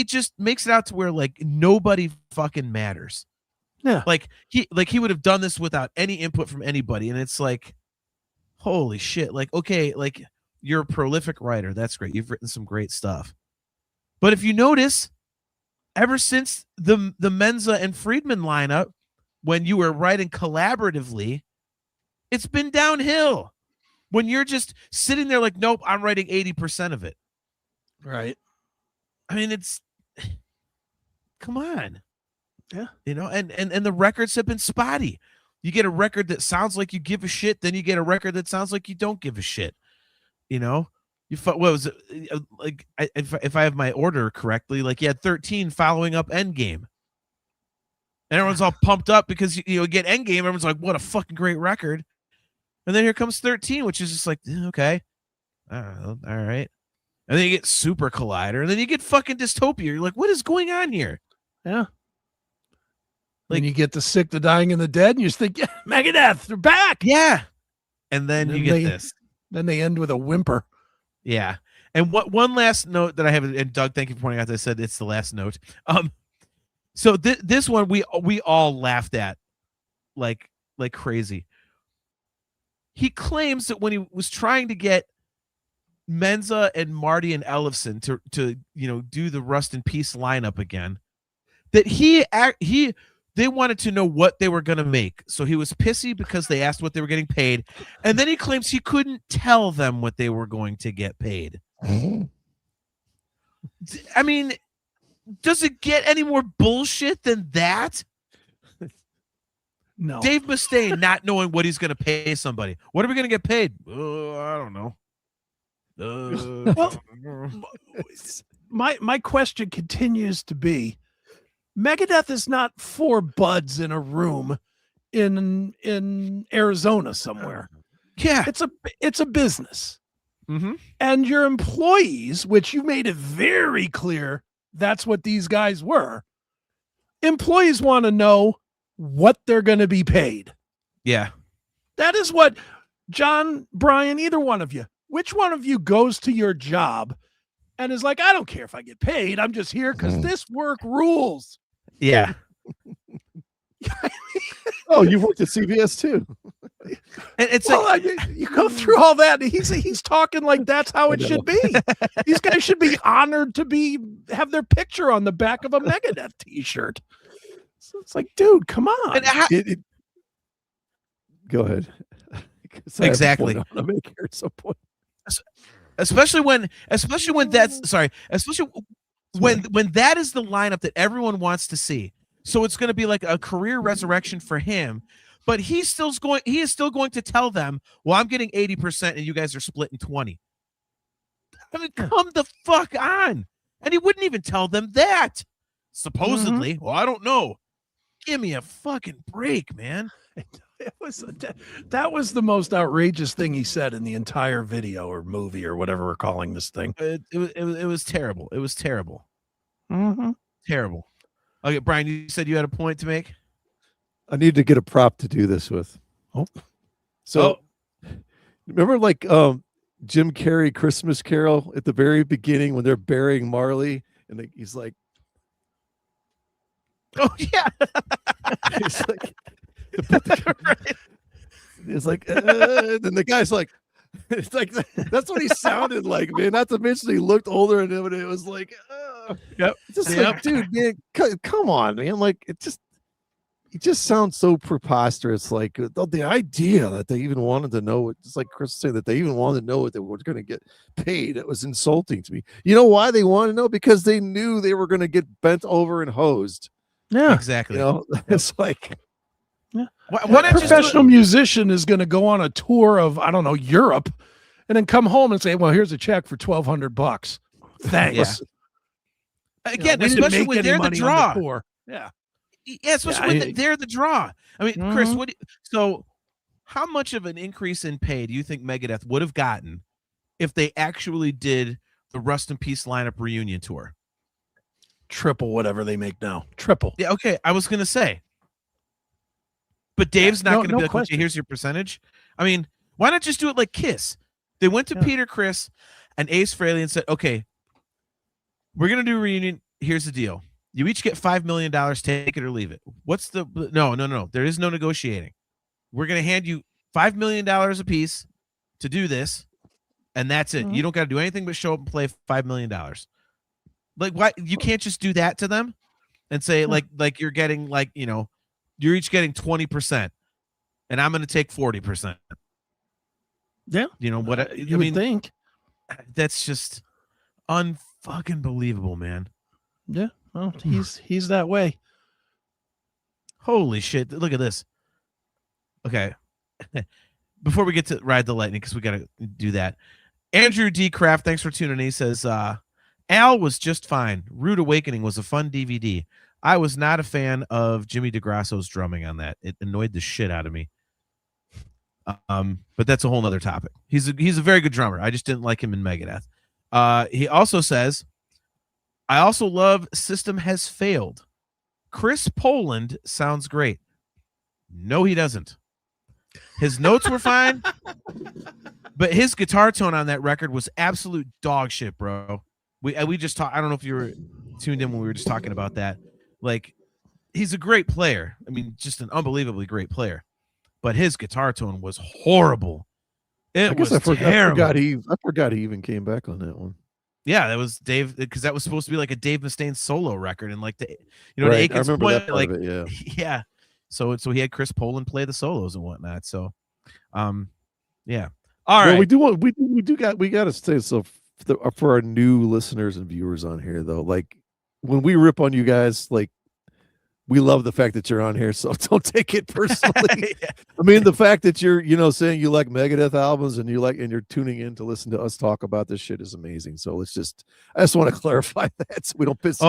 just makes it out to where like nobody fucking matters. Yeah. Like he would have done this without any input from anybody. And it's like, holy shit. Like, okay, like you're a prolific writer. That's great. You've written some great stuff. But if you notice, ever since the Menza and Friedman lineup, when you were writing collaboratively, it's been downhill. When you're just sitting there like, nope, I'm writing 80% of it. Right. I mean, it's, come on. Yeah. You know, and the records have been spotty. You get a record that sounds like you give a shit, then you get a record that sounds like you don't give a shit. You know, what was it? Like, if I have my order correctly, like you had 13 following up Endgame. And everyone's all pumped up because you get Endgame. Everyone's like, what a fucking great record. And then here comes 13, which is just like, okay, all right. And then you get Super Collider, and then you get fucking Dystopia. You're like, what is going on here? Yeah. Like, you get the Sick, the Dying, and the Dead, and you just think, yeah, Megadeth, they're back. Yeah. And then you get this. Then they end with a whimper. Yeah. And one last note that I have, and Doug, thank you for pointing out that I said it's the last note. So this one we all laughed at like crazy. He claims that when he was trying to get Menza and Marty and Ellefson to do the Rust in Peace lineup again, that they wanted to know what they were going to make. So he was pissy because they asked what they were getting paid. And then he claims he couldn't tell them what they were going to get paid. I mean, does it get any more bullshit than that? No. Dave Mustaine not knowing what he's going to pay somebody. What are we going to get paid? I don't know. Well, my question continues to be, Megadeth is not four buds in a room in Arizona somewhere. Yeah. It's a business. Mm-hmm. And your employees, which you made it very clear that's what these guys were, employees want to know what they're going to be paid. Yeah. That is what, John, Brian, either one of you, which one of you goes to your job and is like, I don't care if I get paid. I'm just here because this work rules. Yeah. Oh, you've worked at CBS too. And it's you go through all that. And he's talking like that's how it should be. These guys should be honored to have their picture on the back of a Megadeth T-shirt. So it's like, dude, come on. Go ahead. Exactly. I want to make here at some point. Especially when that's especially when that is the lineup that everyone wants to see. So it's going to be like a career resurrection for him, but he is still going to tell them, well, I'm getting 80% and you guys are splitting 20. I mean, come the fuck on. And he wouldn't even tell them that. Supposedly. Well, I don't know. Give me a fucking break, man. That was the most outrageous thing he said in the entire video or movie or whatever we're calling this thing. It was terrible. It was terrible. Terrible. Okay, Brian, you said you had a point to make? I need to get a prop to do this with. Remember like Jim Carrey Christmas Carol at the very beginning when they're burying Marley and he's like, oh yeah. He's like, it's like then the guy's like, it's like that's what he sounded like, man. Not to mention he looked older than him, and it was like, like, dude, man, come on, man. Like it just sounds so preposterous. Like the idea that they even wanted to know, just like Chris said, that they even wanted to know what they were going to get paid. It was insulting to me. You know why they wanted to know? Because they knew they were going to get bent over and hosed. Yeah, exactly. You know, it's like. Yeah. What professional musician is going to go on a tour of, I don't know, Europe and then come home and say, well, here's a check for $1,200. Thanks. Yeah. Again, especially when they're the draw. Yeah. Yeah, especially when they're the draw. I mean, Chris, so how much of an increase in pay do you think Megadeth would have gotten if they actually did the Rust in Peace lineup reunion tour? Triple whatever they make now. Triple. Yeah, okay. I was going to say. But Dave's not going to be like, okay, here's your percentage. I mean, why not just do it like Kiss? They went to Peter Criss and Ace Frehley and said, okay, we're going to do a reunion. Here's the deal. You each get $5 million, take it or leave it. No. There is no negotiating. We're going to hand you $5 million a piece to do this, and that's it. You don't got to do anything but show up and play $5 million. Like, why? You can't just do that to them and say, like you're getting, like, you know, you're each getting 20%, and I'm going to take 40%. Yeah. You know what? I mean, think that's just unfucking believable, man. Yeah. Well, he's that way. Holy shit. Look at this. Okay. Before we get to Ride the Lightning, because we got to do that. Andrew D. Kraft, thanks for tuning in. He says, Al was just fine. Rude Awakening was a fun DVD. I was not a fan of Jimmy DeGrasso's drumming on that. It annoyed the shit out of me. But that's a whole nother topic. He's a very good drummer. I just didn't like him in Megadeth. He also says, I also love System Has Failed. Chris Poland sounds great. No, he doesn't. His notes were fine, but his guitar tone on that record was absolute dog shit, bro. We just talked. I don't know if you were tuned in when we were just talking about that. Like, he's a great player. I mean, just an unbelievably great player. But his guitar tone was horrible. It was terrible. I forgot he even came back on that one. Yeah, that was Dave, because that was supposed to be like a Dave Mustaine solo record, and like the, right. I remember that part of it, yeah. Yeah. So he had Chris Poland play the solos and whatnot. So, yeah. All right. We got to say so for our new listeners and viewers on here though. Like when we rip on you guys, like we love the fact that you're on here, so don't take it personally. Yeah. I mean, the fact that you're, saying you like Megadeth albums and you're tuning in to listen to us talk about this shit is amazing. So I just want to clarify that so we don't piss.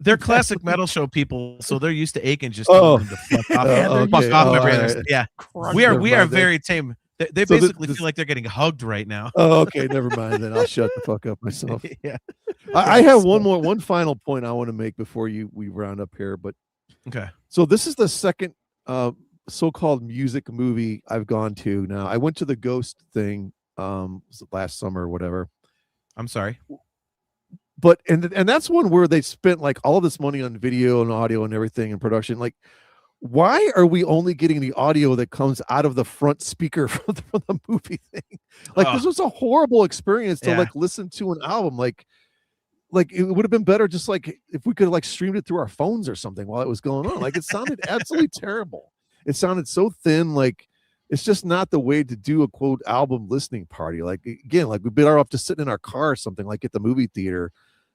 They're classic metal show people, so they're used to Aiken just telling them to fuck off. Fuck off, my brothers. Right. Yeah, we are very tame. They basically feel like they're getting hugged right now. Oh, okay, never mind. Then I'll shut the fuck up myself. Yeah, I have one final point I want to make before we round up here. But okay, so this is the second so-called music movie I've gone to. Now I went to the Ghost thing was it last summer or whatever. I'm sorry. But and that's one where they spent like all this money on video and audio and everything and production. Like, why are we only getting the audio that comes out of the front speaker from the movie thing? Like, this was a horrible experience to like listen to an album. Like it would have been better just like if we could have like streamed it through our phones or something while it was going on. Like, it sounded absolutely terrible. It sounded so thin. Like, it's just not the way to do a quote album listening party. Like, again, like we'd be better off just sitting in our car or something, like at the movie theater,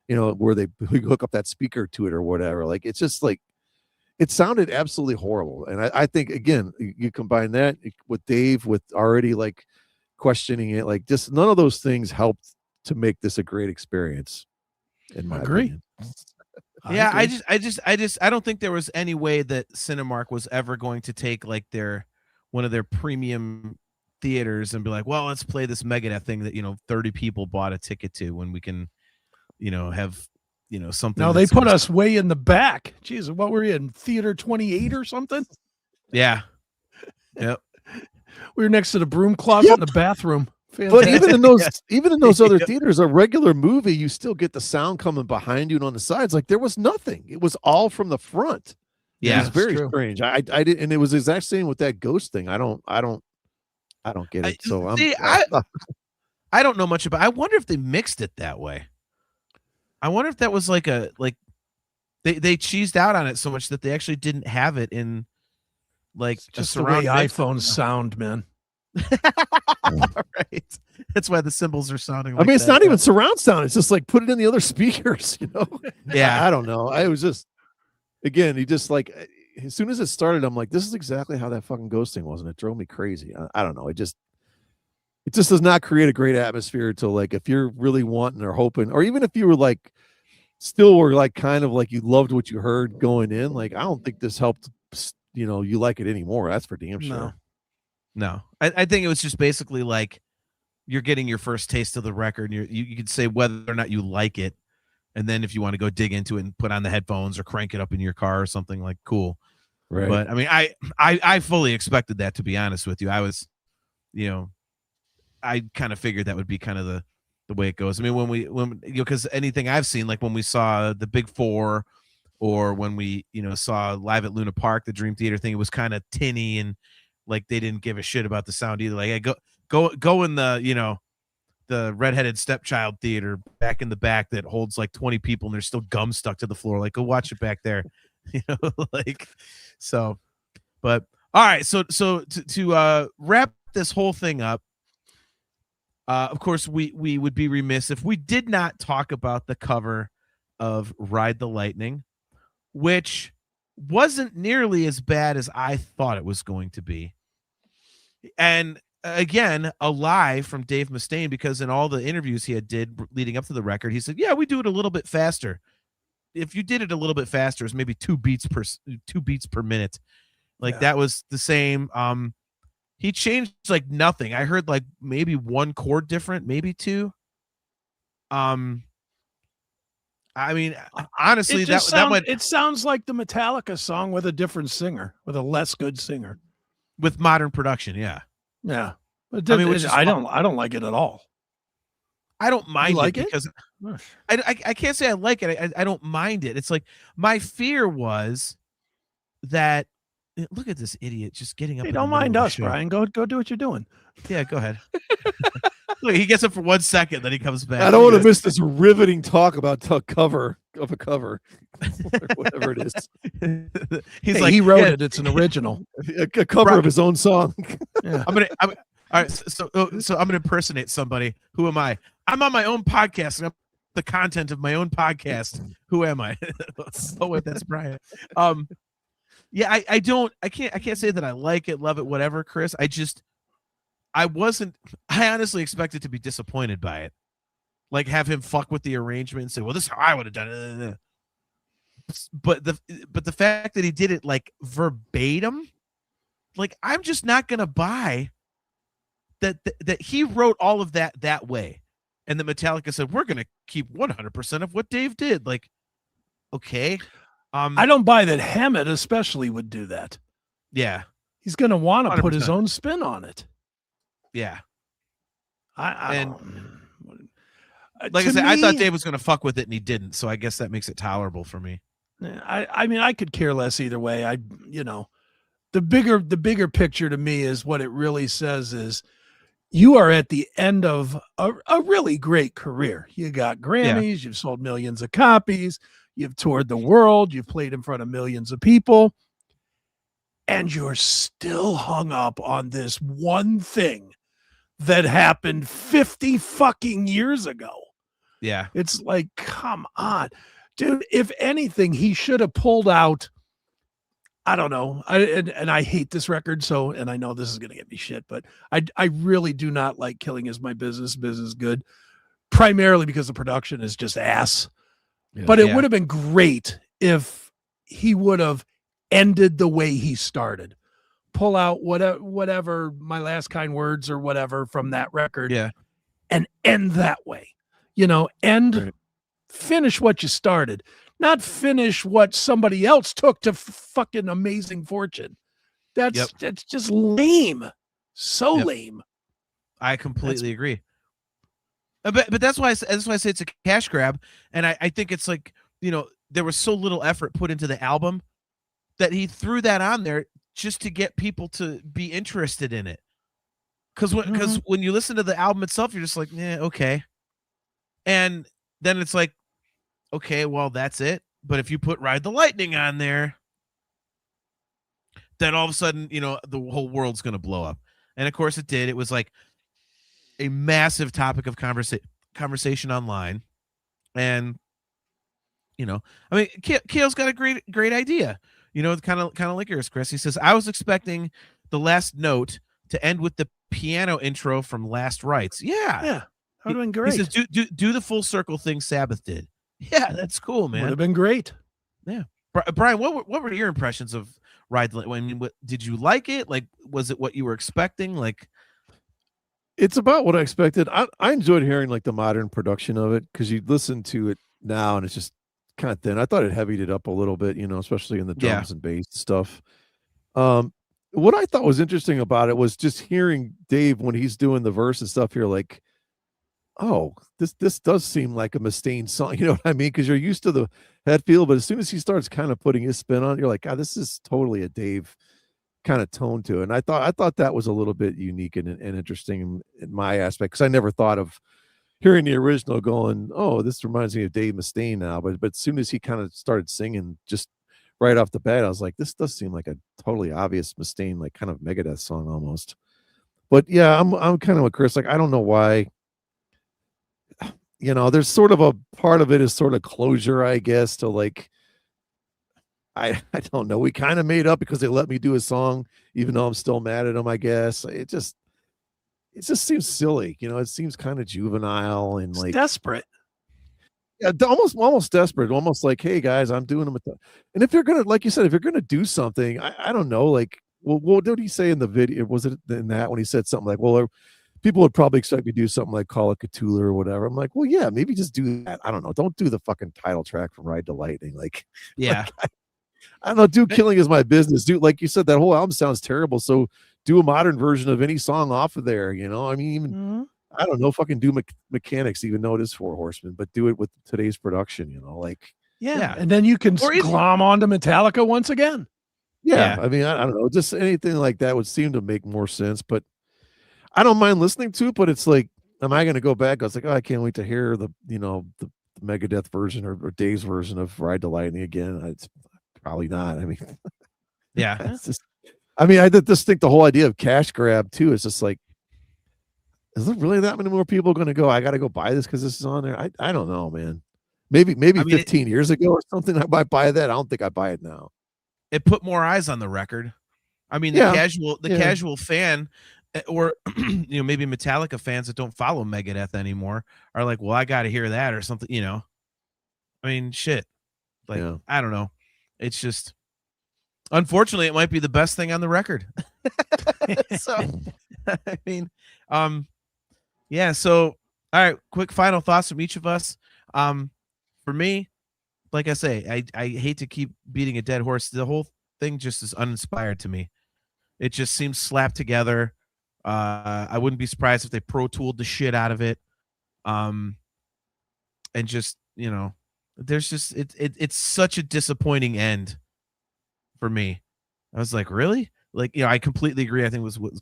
you know, where we hook up that speaker to it or whatever. Like, it's just like, it sounded absolutely horrible. And I think, again, you combine that with Dave, with already like questioning it, like just none of those things helped to make this a great experience. In my opinion. Yeah, I don't think there was any way that Cinemark was ever going to take like one of their premium theaters and be like, well, let's play this Megadeth thing that, you know, 30 people bought a ticket to when we can, you know, have, you know, something. No, they put us way in the back. Jeez, what were you in, theater 28 or something? Yeah. Yep. We were next to the broom closet in the bathroom. Fantastic. But even in those other theaters, a regular movie, you still get the sound coming behind you and on the sides. Like, there was nothing. It was all from the front. Yeah, it was very strange. I did, and it was the exact same with that ghost thing. I don't get it. So I don't know much about. I wonder if they mixed it that way. I wonder if that was like they cheesed out on it so much that they actually didn't have it in like just the way iPhones sound, man. Right. That's why the cymbals are sounding like I mean, it's not even surround sound. It's just like put it in the other speakers, you know? Yeah. I don't know. I was just, again, he just like, as soon as it started, I'm like, this is exactly how that fucking ghost thing was. And it drove me crazy. I don't know. It just does not create a great atmosphere to like, if you're really wanting or hoping, or even if you were like, still were like, kind of like you loved what you heard going in. Like, I don't think this helped, you know, you like it anymore. That's for damn sure. No, I think it was just basically like you're getting your first taste of the record. And you could say whether or not you like it, and then if you want to go dig into it and put on the headphones or crank it up in your car or something, like, cool. Right. But I mean, I fully expected that, to be honest with you. I was, you know, I kind of figured that would be kind of the way it goes. I mean, when you know, because anything I've seen, like when we saw the Big Four, or when we, you know, saw Live at Luna Park, the Dream Theater thing, it was kind of tinny and like they didn't give a shit about the sound either. Like, hey, go in the, you know, the redheaded stepchild theater back in the back that holds like 20 people and there's still gum stuck to the floor. Like, go watch it back there, you know, like, so, but all right. So to wrap this whole thing up, of course we would be remiss if we did not talk about the cover of Ride the Lightning, which wasn't nearly as bad as I thought it was going to be. And again, a lie from Dave Mustaine, because in all the interviews he did leading up to the record, he said, yeah, we do it a little bit faster. If you did it a little bit faster, it's maybe 2 beats per minute. Like, that was the same. He changed like nothing. I heard like maybe 1 chord different, maybe 2. I mean, honestly, it sounds like the Metallica song with a different singer, with a less good singer, with modern production. Yeah. But I mean, I don't like it at all. I don't mind it because I can't say I like it. I don't mind it. It's like, my fear was that, look at this idiot just getting up. Hey, don't mind us, Brian. Go do what you're doing. Yeah, go ahead. Look, he gets up for 1 second, then he comes back. I don't want to miss this riveting talk about the cover of a cover, whatever it is. He's like, he wrote it. It's an original, a cover of his own song. Yeah. All right. So I'm gonna impersonate somebody. Who am I? I'm on my own podcast. And I'm the content of my own podcast. Who am I? Oh wait, that's Brian. Yeah, I can't say that I like it, love it, whatever, Chris. I honestly expected to be disappointed by it. Like, have him fuck with the arrangement and say, well, this is how I would have done it. But the fact that he did it like verbatim, like, I'm just not gonna buy that he wrote all of that way. And the Metallica said, we're gonna keep 100% of what Dave did. Like, okay. I don't buy that Hammett especially would do that. Yeah. He's going to want to 100%. put his own spin on it. Yeah. I thought Dave was going to fuck with it and he didn't. So I guess that makes it tolerable for me. I mean, I could care less either way. the bigger picture to me is what it really says is you are at the end of a really great career. You got Grammys, you've sold millions of copies, you've toured the world, you've played in front of millions of people, and you're still hung up on this one thing that happened 50 fucking years ago. Yeah. It's like, come on. Dude, if anything, he should have pulled out. I don't know. And I hate this record. So, and I know this is going to get me shit, but I really do not like Killing Is My Business. Business Good, primarily because the production is just ass. Yeah. But it would have been great if he would have ended the way he started. Pull out whatever My Last Kind Words or whatever from that record. Yeah. And end that way. Finish what you started. Not finish what somebody else took to fucking Amazing Fortune. That's just lame. So lame. I completely agree. But that's why I say it's a cash grab. And I think it's like, there was so little effort put into the album that he threw that on there just to get people to be interested in it. Because when you listen to the album itself, you're just like, yeah, okay. And then it's like, okay, well, that's it. But if you put Ride the Lightning on there, then all of a sudden, the whole world's going to blow up. And of course it did. It was like a massive topic of conversation online. And, Keo's got a great idea. Kind of like yours, Chris. He says, I was expecting the last note to end with the piano intro from Last Rites. Yeah. That would have been great. He says, do the full circle thing Sabbath did. Yeah, that's cool, man. Would have been great. Yeah. Brian, what were your impressions of Ride the Lightning? I mean, did you like it? Like, was it what you were expecting? Like, it's about what I expected. I enjoyed hearing like the modern production of it because you listen to it now and it's just kind of thin. I thought it heavied it up a little bit, especially in the drums and bass stuff. What I thought was interesting about it was just hearing Dave when he's doing the verse and stuff. You're like, oh, this does seem like a Mustaine song. You know what I mean? Because you're used to the head feel, but as soon as he starts kind of putting his spin on it, you're like, God, this is totally a Dave kind of tone to it. And I thought that was a little bit unique and interesting in my aspect, because I never thought of hearing the original going, oh, this reminds me of Dave Mustaine now. But as soon as he kind of started singing just right off the bat, I was like, this does seem like a totally obvious Mustaine, like kind of Megadeth song almost. But yeah, I'm kind of with Chris. Like, I don't know why. There's sort of a part of it is sort of closure, I guess, to like, I don't know. We kind of made up because they let me do a song, even though I'm still mad at them, I guess. It just seems silly. It seems kind of juvenile and like desperate. Yeah, almost desperate. Almost like, hey guys, I'm doing them. And if you're gonna, like you said, if you're gonna do something, I don't know, like, well, what did he say in the video? Was it in that when he said something like, well, people would probably expect me to do something like Call of Cthulhu or whatever. I'm like, well, yeah, maybe just do that. I don't know. Don't do the fucking title track from Ride the Lightning. Like, yeah, like, I don't know. Do Killing Is My Business. Dude, like you said, that whole album sounds terrible. So do a modern version of any song off of there. I mean, even I don't know. Fucking do Mechanics, even though it is Four Horsemen, but do it with today's production. Like, yeah. And then you can glom onto Metallica once again. Yeah. I mean, I don't know. Just anything like that would seem to make more sense. But I don't mind listening to it, but it's like, am I going to go back? I was like, oh, I can't wait to hear the Megadeth version or Dave's version of Ride the Lightning again. It's probably not. I mean, yeah. I just think the whole idea of cash grab too is just like, is there really that many more people going to go, I got to go buy this because this is on there? I don't know, man. Maybe 15 years ago or something, I might buy that. I don't think I buy it now. It put more eyes on the record. I mean, the casual fan, or maybe Metallica fans that don't follow Megadeth anymore are like, well, I got to hear that or something. I mean, shit. Like, I don't know. It's just, unfortunately, it might be the best thing on the record. So, I mean, yeah. So, all right, quick final thoughts from each of us. For me, like I say, I hate to keep beating a dead horse. The whole thing just is uninspired to me. It just seems slapped together. I wouldn't be surprised if they Pro Tooled the shit out of it. And just, there's just it's such a disappointing end for me. I was like, really? like, I completely agree. I think it was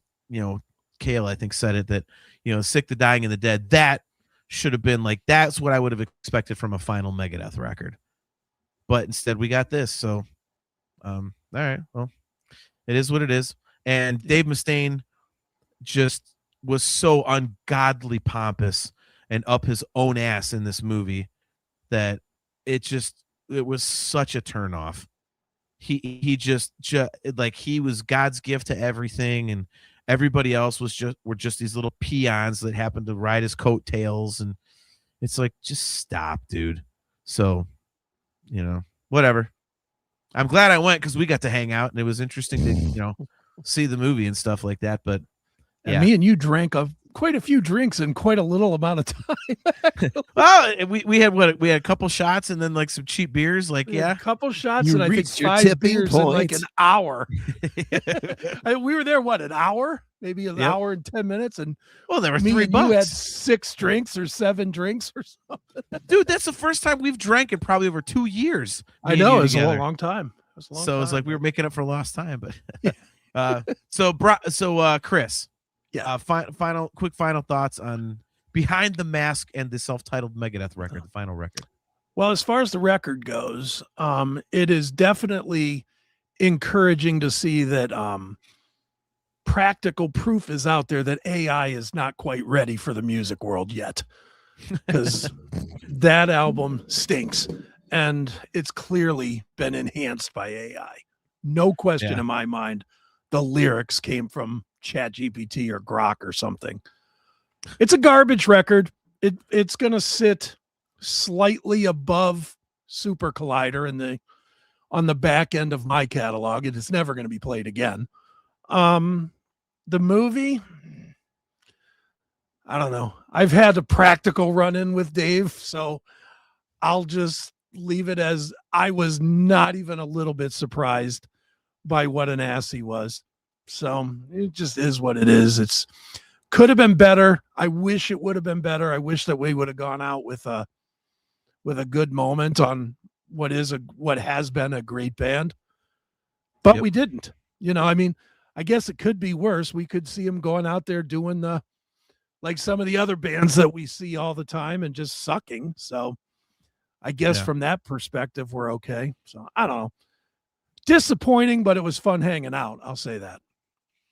Kale, I think, said it, that, Sick, the Dying, and the Dead, that should have been like, that's what I would have expected from a final Megadeth record. But instead we got this. So, all right, well, it is what it is. And Dave Mustaine just was so ungodly pompous and up his own ass in this movie that it was such a turnoff. He just like, he was God's gift to everything, and everybody else were just these little peons that happened to ride his coattails, and it's like, just stop, dude. So, whatever. I'm glad I went because we got to hang out and it was interesting to see the movie and stuff like that. But yeah, and me and you drank quite a few drinks in quite a little amount of time. Well, we had a couple shots and then like some cheap beers, like a couple shots, you and I think 5 beers in like an hour. We were there an hour, maybe an hour and 10 minutes, and there were $3. You had 6 drinks or 7 drinks or something. Dude, that's the first time we've drank in probably over 2 years. I know, it's a long time. It's like we were making up for lost time, but so Chris. Yeah. Quick final thoughts on Behind the Mask and the self-titled Megadeth record, the final record. Well, as far as the record goes, it is definitely encouraging to see that practical proof is out there that AI is not quite ready for the music world yet, because that album stinks, and it's clearly been enhanced by AI. No question in my mind. The lyrics came from ChatGPT or Grok or something. It's a garbage record. It's going to sit slightly above Super Collider on the back end of my catalog. It is never going to be played again. The movie, I don't know. I've had a practical run-in with Dave, so I'll just leave it as I was not even a little bit surprised by what an ass he was. So it just is what it is. It's could have been better. I wish it would have been better. I wish that we would have gone out with a good moment on what has been a great band, but we didn't. I mean, I guess it could be worse. We could see him going out there doing like some of the other bands that we see all the time and just sucking. So I guess from that perspective, we're okay. So I don't know. Disappointing, but it was fun hanging out. I'll say that.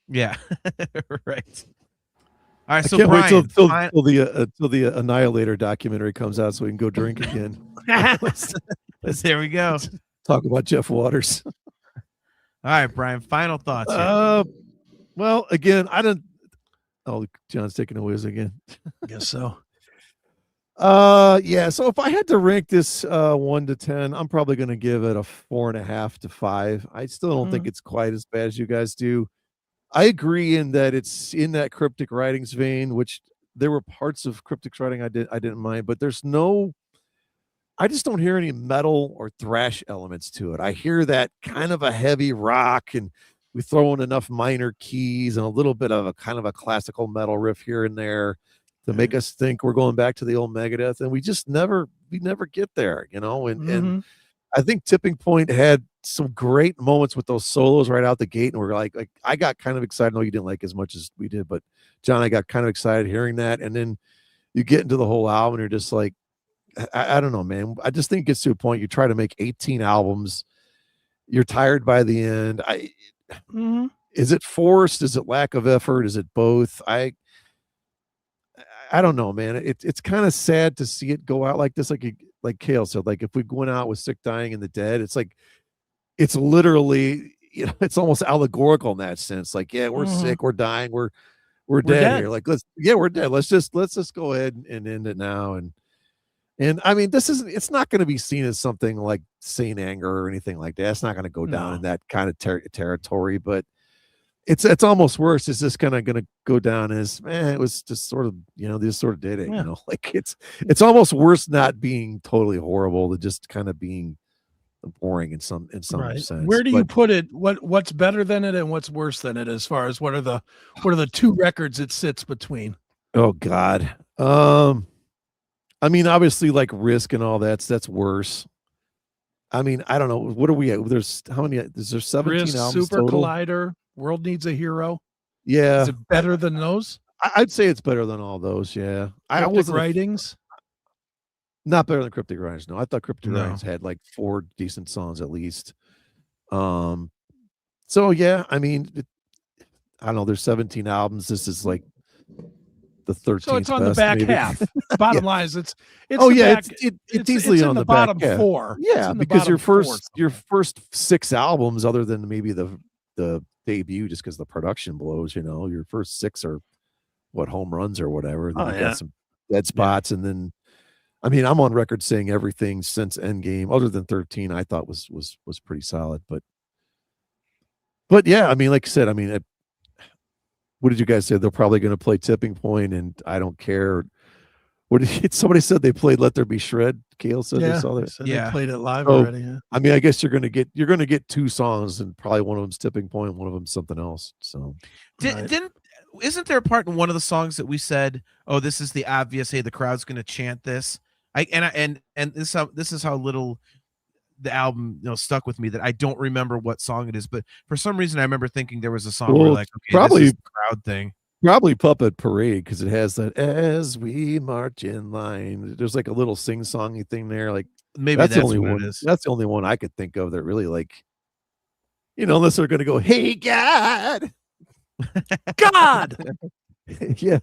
Yeah. Right. All right. So I can't Brian, wait till the Annihilator documentary comes out so we can go drink again. There we go. Talk about Jeff Waters. All right, Brian, final thoughts here. Well, again, I don't. Oh, John's taking the whiz again. I guess so. Yeah. So if I had to rank this 1 to 10, I'm probably going to give it a 4.5 to 5. I still don't think it's quite as bad as you guys do. I agree in that it's in that cryptic writings vein, which there were parts of cryptic writing I didn't mind, but I just don't hear any metal or thrash elements to it. I hear that kind of a heavy rock, and we throw in enough minor keys and a little bit of a kind of a classical metal riff here and there to make us think we're going back to the old Megadeth, and we never get there, and I think Tipping Point had some great moments with those solos right out the gate, and we're like I got kind of excited. I know you didn't like as much as we did, but John, I got kind of excited hearing that, and then you get into the whole album, and you're just like, I don't know, man. I just think it gets to a point you try to make 18 albums, you're tired by the end. Is it forced? Is it lack of effort? Is it both? I don't know, man. It's kind of sad to see it go out like this. Like Kale said, like if we went out with Sick, Dying, and the Dead, it's like, it's literally, it's almost allegorical in that sense. Like, yeah, we're sick, we're dying, we're dead here. Like, we're dead. Let's just go ahead and end it now. And I mean, it's not going to be seen as something like Saint Anger or anything like that. It's not going to go down in that kind of territory, but it's almost worse. It's just kind of going to go down as, man, it was just sort of, they just sort of did it, like it's almost worse not being totally horrible than just kind of being boring in some sense. Where do you put it? What's better than it and what's worse than it, as far as what are the two records it sits between? Oh God. I mean, obviously like Risk and all that's worse. I mean, I don't know. What are we at? There's how many? Is there 17 Risk, albums Super total? Collider, World Needs a Hero. Yeah. Is it better than those? I'd say it's better than all those. Yeah. I Cryptic wasn't Writings. not better than Cryptic Writings. No, I thought Cryptic No. Writings had like 4 decent songs at least. So yeah, I mean, I don't know. There's 17 albums. This is like the 13th. So it's on the best, back maybe. half. Bottom line is it's Oh the yeah, back, it's easily in on the the bottom back, yeah. 4. It's Yeah, in the because your bottom 4 first 6 albums, other than maybe the debut, just because the production blows, your first 6 are what, home runs or whatever. Then Oh, you yeah. got some dead spots, and then I mean, I'm on record saying everything since Endgame, other than 13, I thought was pretty solid. But yeah, I mean, like I said, I mean, what did you guys say? They're probably going to play Tipping Point, and I don't care. Somebody said they played Let There Be Shred. Kale said they saw that. So they played it live So, already. Yeah. I mean, I guess you're going to get 2 songs, and probably one of them's Tipping Point, one of them's something else. So isn't there a part in one of the songs that we said, oh, this is the obvious, hey, the crowd's going to chant this? And this is how little the album stuck with me, that I don't remember what song it is, but for some reason I remember thinking there was a song where like, okay, probably this is the crowd thing. Probably Puppet Parade, because it has that "As We March in Line." There's like a little sing-songy thing there. Like maybe that's the only what one. it is. That's the only one I could think of that really, like, unless they're going to go, "Hey God, God." Yeah.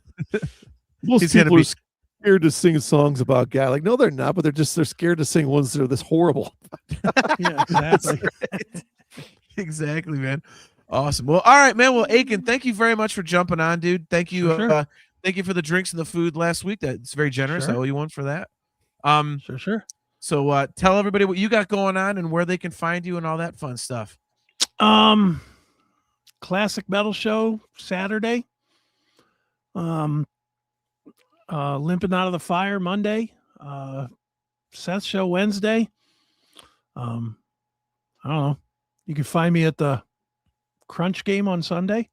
Most people are scared to sing songs about God. Like, no, they're not, but they're scared to sing ones that are this horrible. Yeah, exactly. Right. Exactly, man. Awesome. Well, all right, man. Well, Aiken, thank you very much for jumping on, dude. Thank you. Sure. Thank you for the drinks and the food last week. That's very generous. Sure. I owe you one for that. Sure. So tell everybody what you got going on and where they can find you and all that fun stuff. Classic Metal Show Saturday. Limping Out of the Fire Monday. Seth Show Wednesday. I don't know. You can find me at the Crunch game on Sunday,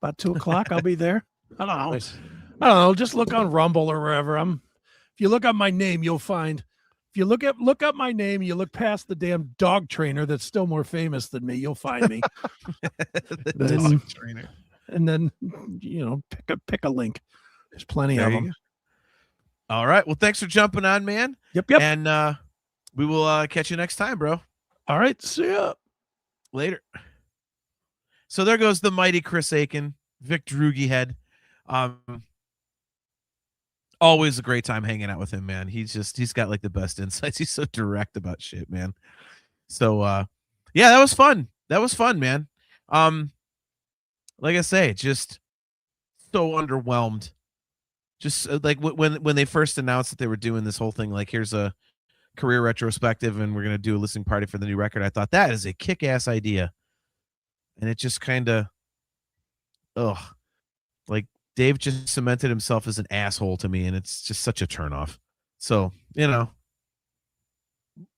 about 2:00. I'll be there. I don't know. Nice. I don't know. Just look on Rumble or wherever. If you look up my name, you'll find. If you look up my name, you look past the damn dog trainer that's still more famous than me, you'll find me. Dog trainer. And then pick a link. There's plenty of them. All right. Well, thanks for jumping on, man. Yep. And we will catch you next time, bro. All right. See ya. Later. So there goes the mighty Chris Aiken, Vic Droogie head. Always a great time hanging out with him, man. He's got like the best insights. He's so direct about shit, man. So yeah, that was fun. That was fun, man. Like I say, just so underwhelmed. Just like when they first announced that they were doing this whole thing, like here's a career retrospective and we're gonna do a listening party for the new record. I thought that is a kick-ass idea. And it just kind of, like Dave just cemented himself as an asshole to me, and it's just such a turnoff. So,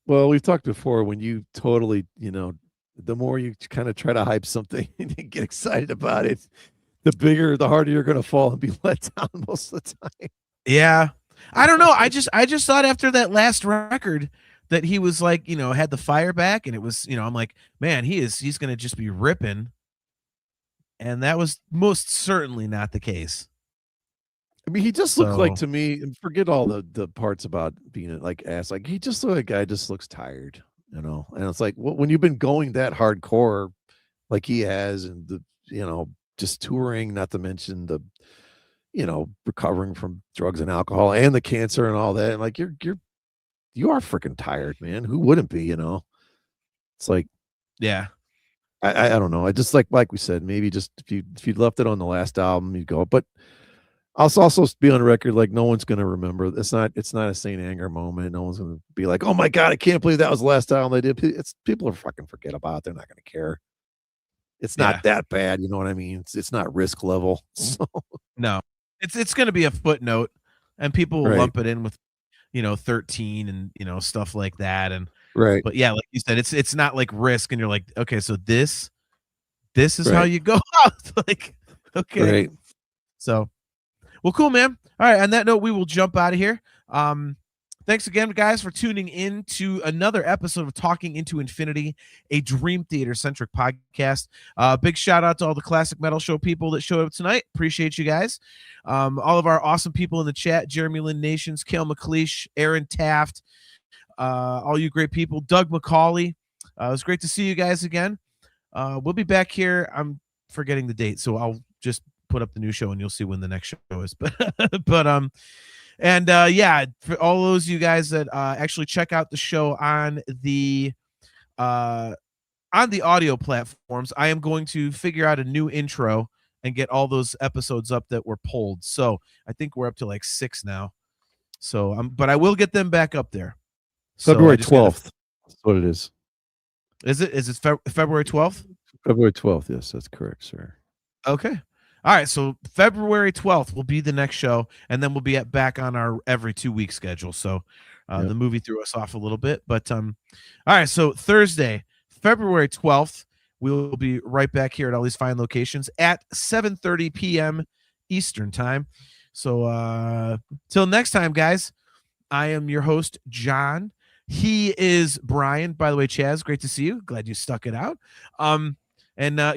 Well, we've talked before, when you totally, the more you kind of try to hype something and you get excited about it, the harder you're going to fall and be let down most of the time. Yeah. I don't know. I just thought after that last record that he was like, had the fire back, and it was, I'm like, man, he's going to just be ripping. And that was most certainly not the case. I mean, he just looked like, to me, and forget all the parts about being like ass, like he just looked like a guy just looks tired, and it's like, when you've been going that hardcore like he has, and just touring, not to mention the, recovering from drugs and alcohol and the cancer and all that, and like you are freaking tired, man. Who wouldn't be? It's like, yeah. I don't know. I just like we said, maybe just if you left it on the last album, you'd go. But I'll also be on record, like, no one's gonna remember. It's not a Saint Anger moment. No one's gonna be like, oh my God, I can't believe that was the last album they did. People are fucking forget about it. They're not gonna care. It's not that bad, you know what I mean? It's not risk level. So no, it's gonna be a footnote, and people will lump it in with 13 and stuff like that. And right. But yeah, like you said, it's not like risk, and you're like, okay, so this is how you go out. Like, okay. Right. So, well, cool, man. All right. On that note, we will jump out of here. thanks again, guys, for tuning in to another episode of Talking Into Infinity, a Dream Theater-centric podcast. Big shout-out to all the Classic Metal Show people that showed up tonight. Appreciate you guys. All of our awesome people in the chat, Jeremy Lynn Nations, Kale McLeish, Aaron Taft, all you great people, Doug McCauley. It was great to see you guys again. We'll be back here. I'm forgetting the date, so I'll just put up the new show and you'll see when the next show is. Yeah, for all those of you guys that actually check out the show on the audio platforms, I am going to figure out a new intro and get all those episodes up that were pulled. So I think we're up to like 6 now. So but I will get them back up there. February 12th. That's what it is. Is it February 12th? February 12th. Yes, that's correct, sir. Okay. All right. So February 12th will be the next show, and then we'll be back on our every 2-week schedule. So the movie threw us off a little bit, but all right. So Thursday, February 12th, we'll be right back here at all these fine locations at 7:30 p.m. Eastern time. So till next time, guys, I am your host, John. He is Brian. By the way, Chaz, great to see you. Glad you stuck it out.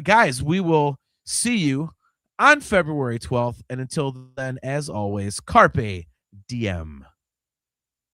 Guys, we will see you on February 12th. And until then, as always, Carpe Diem.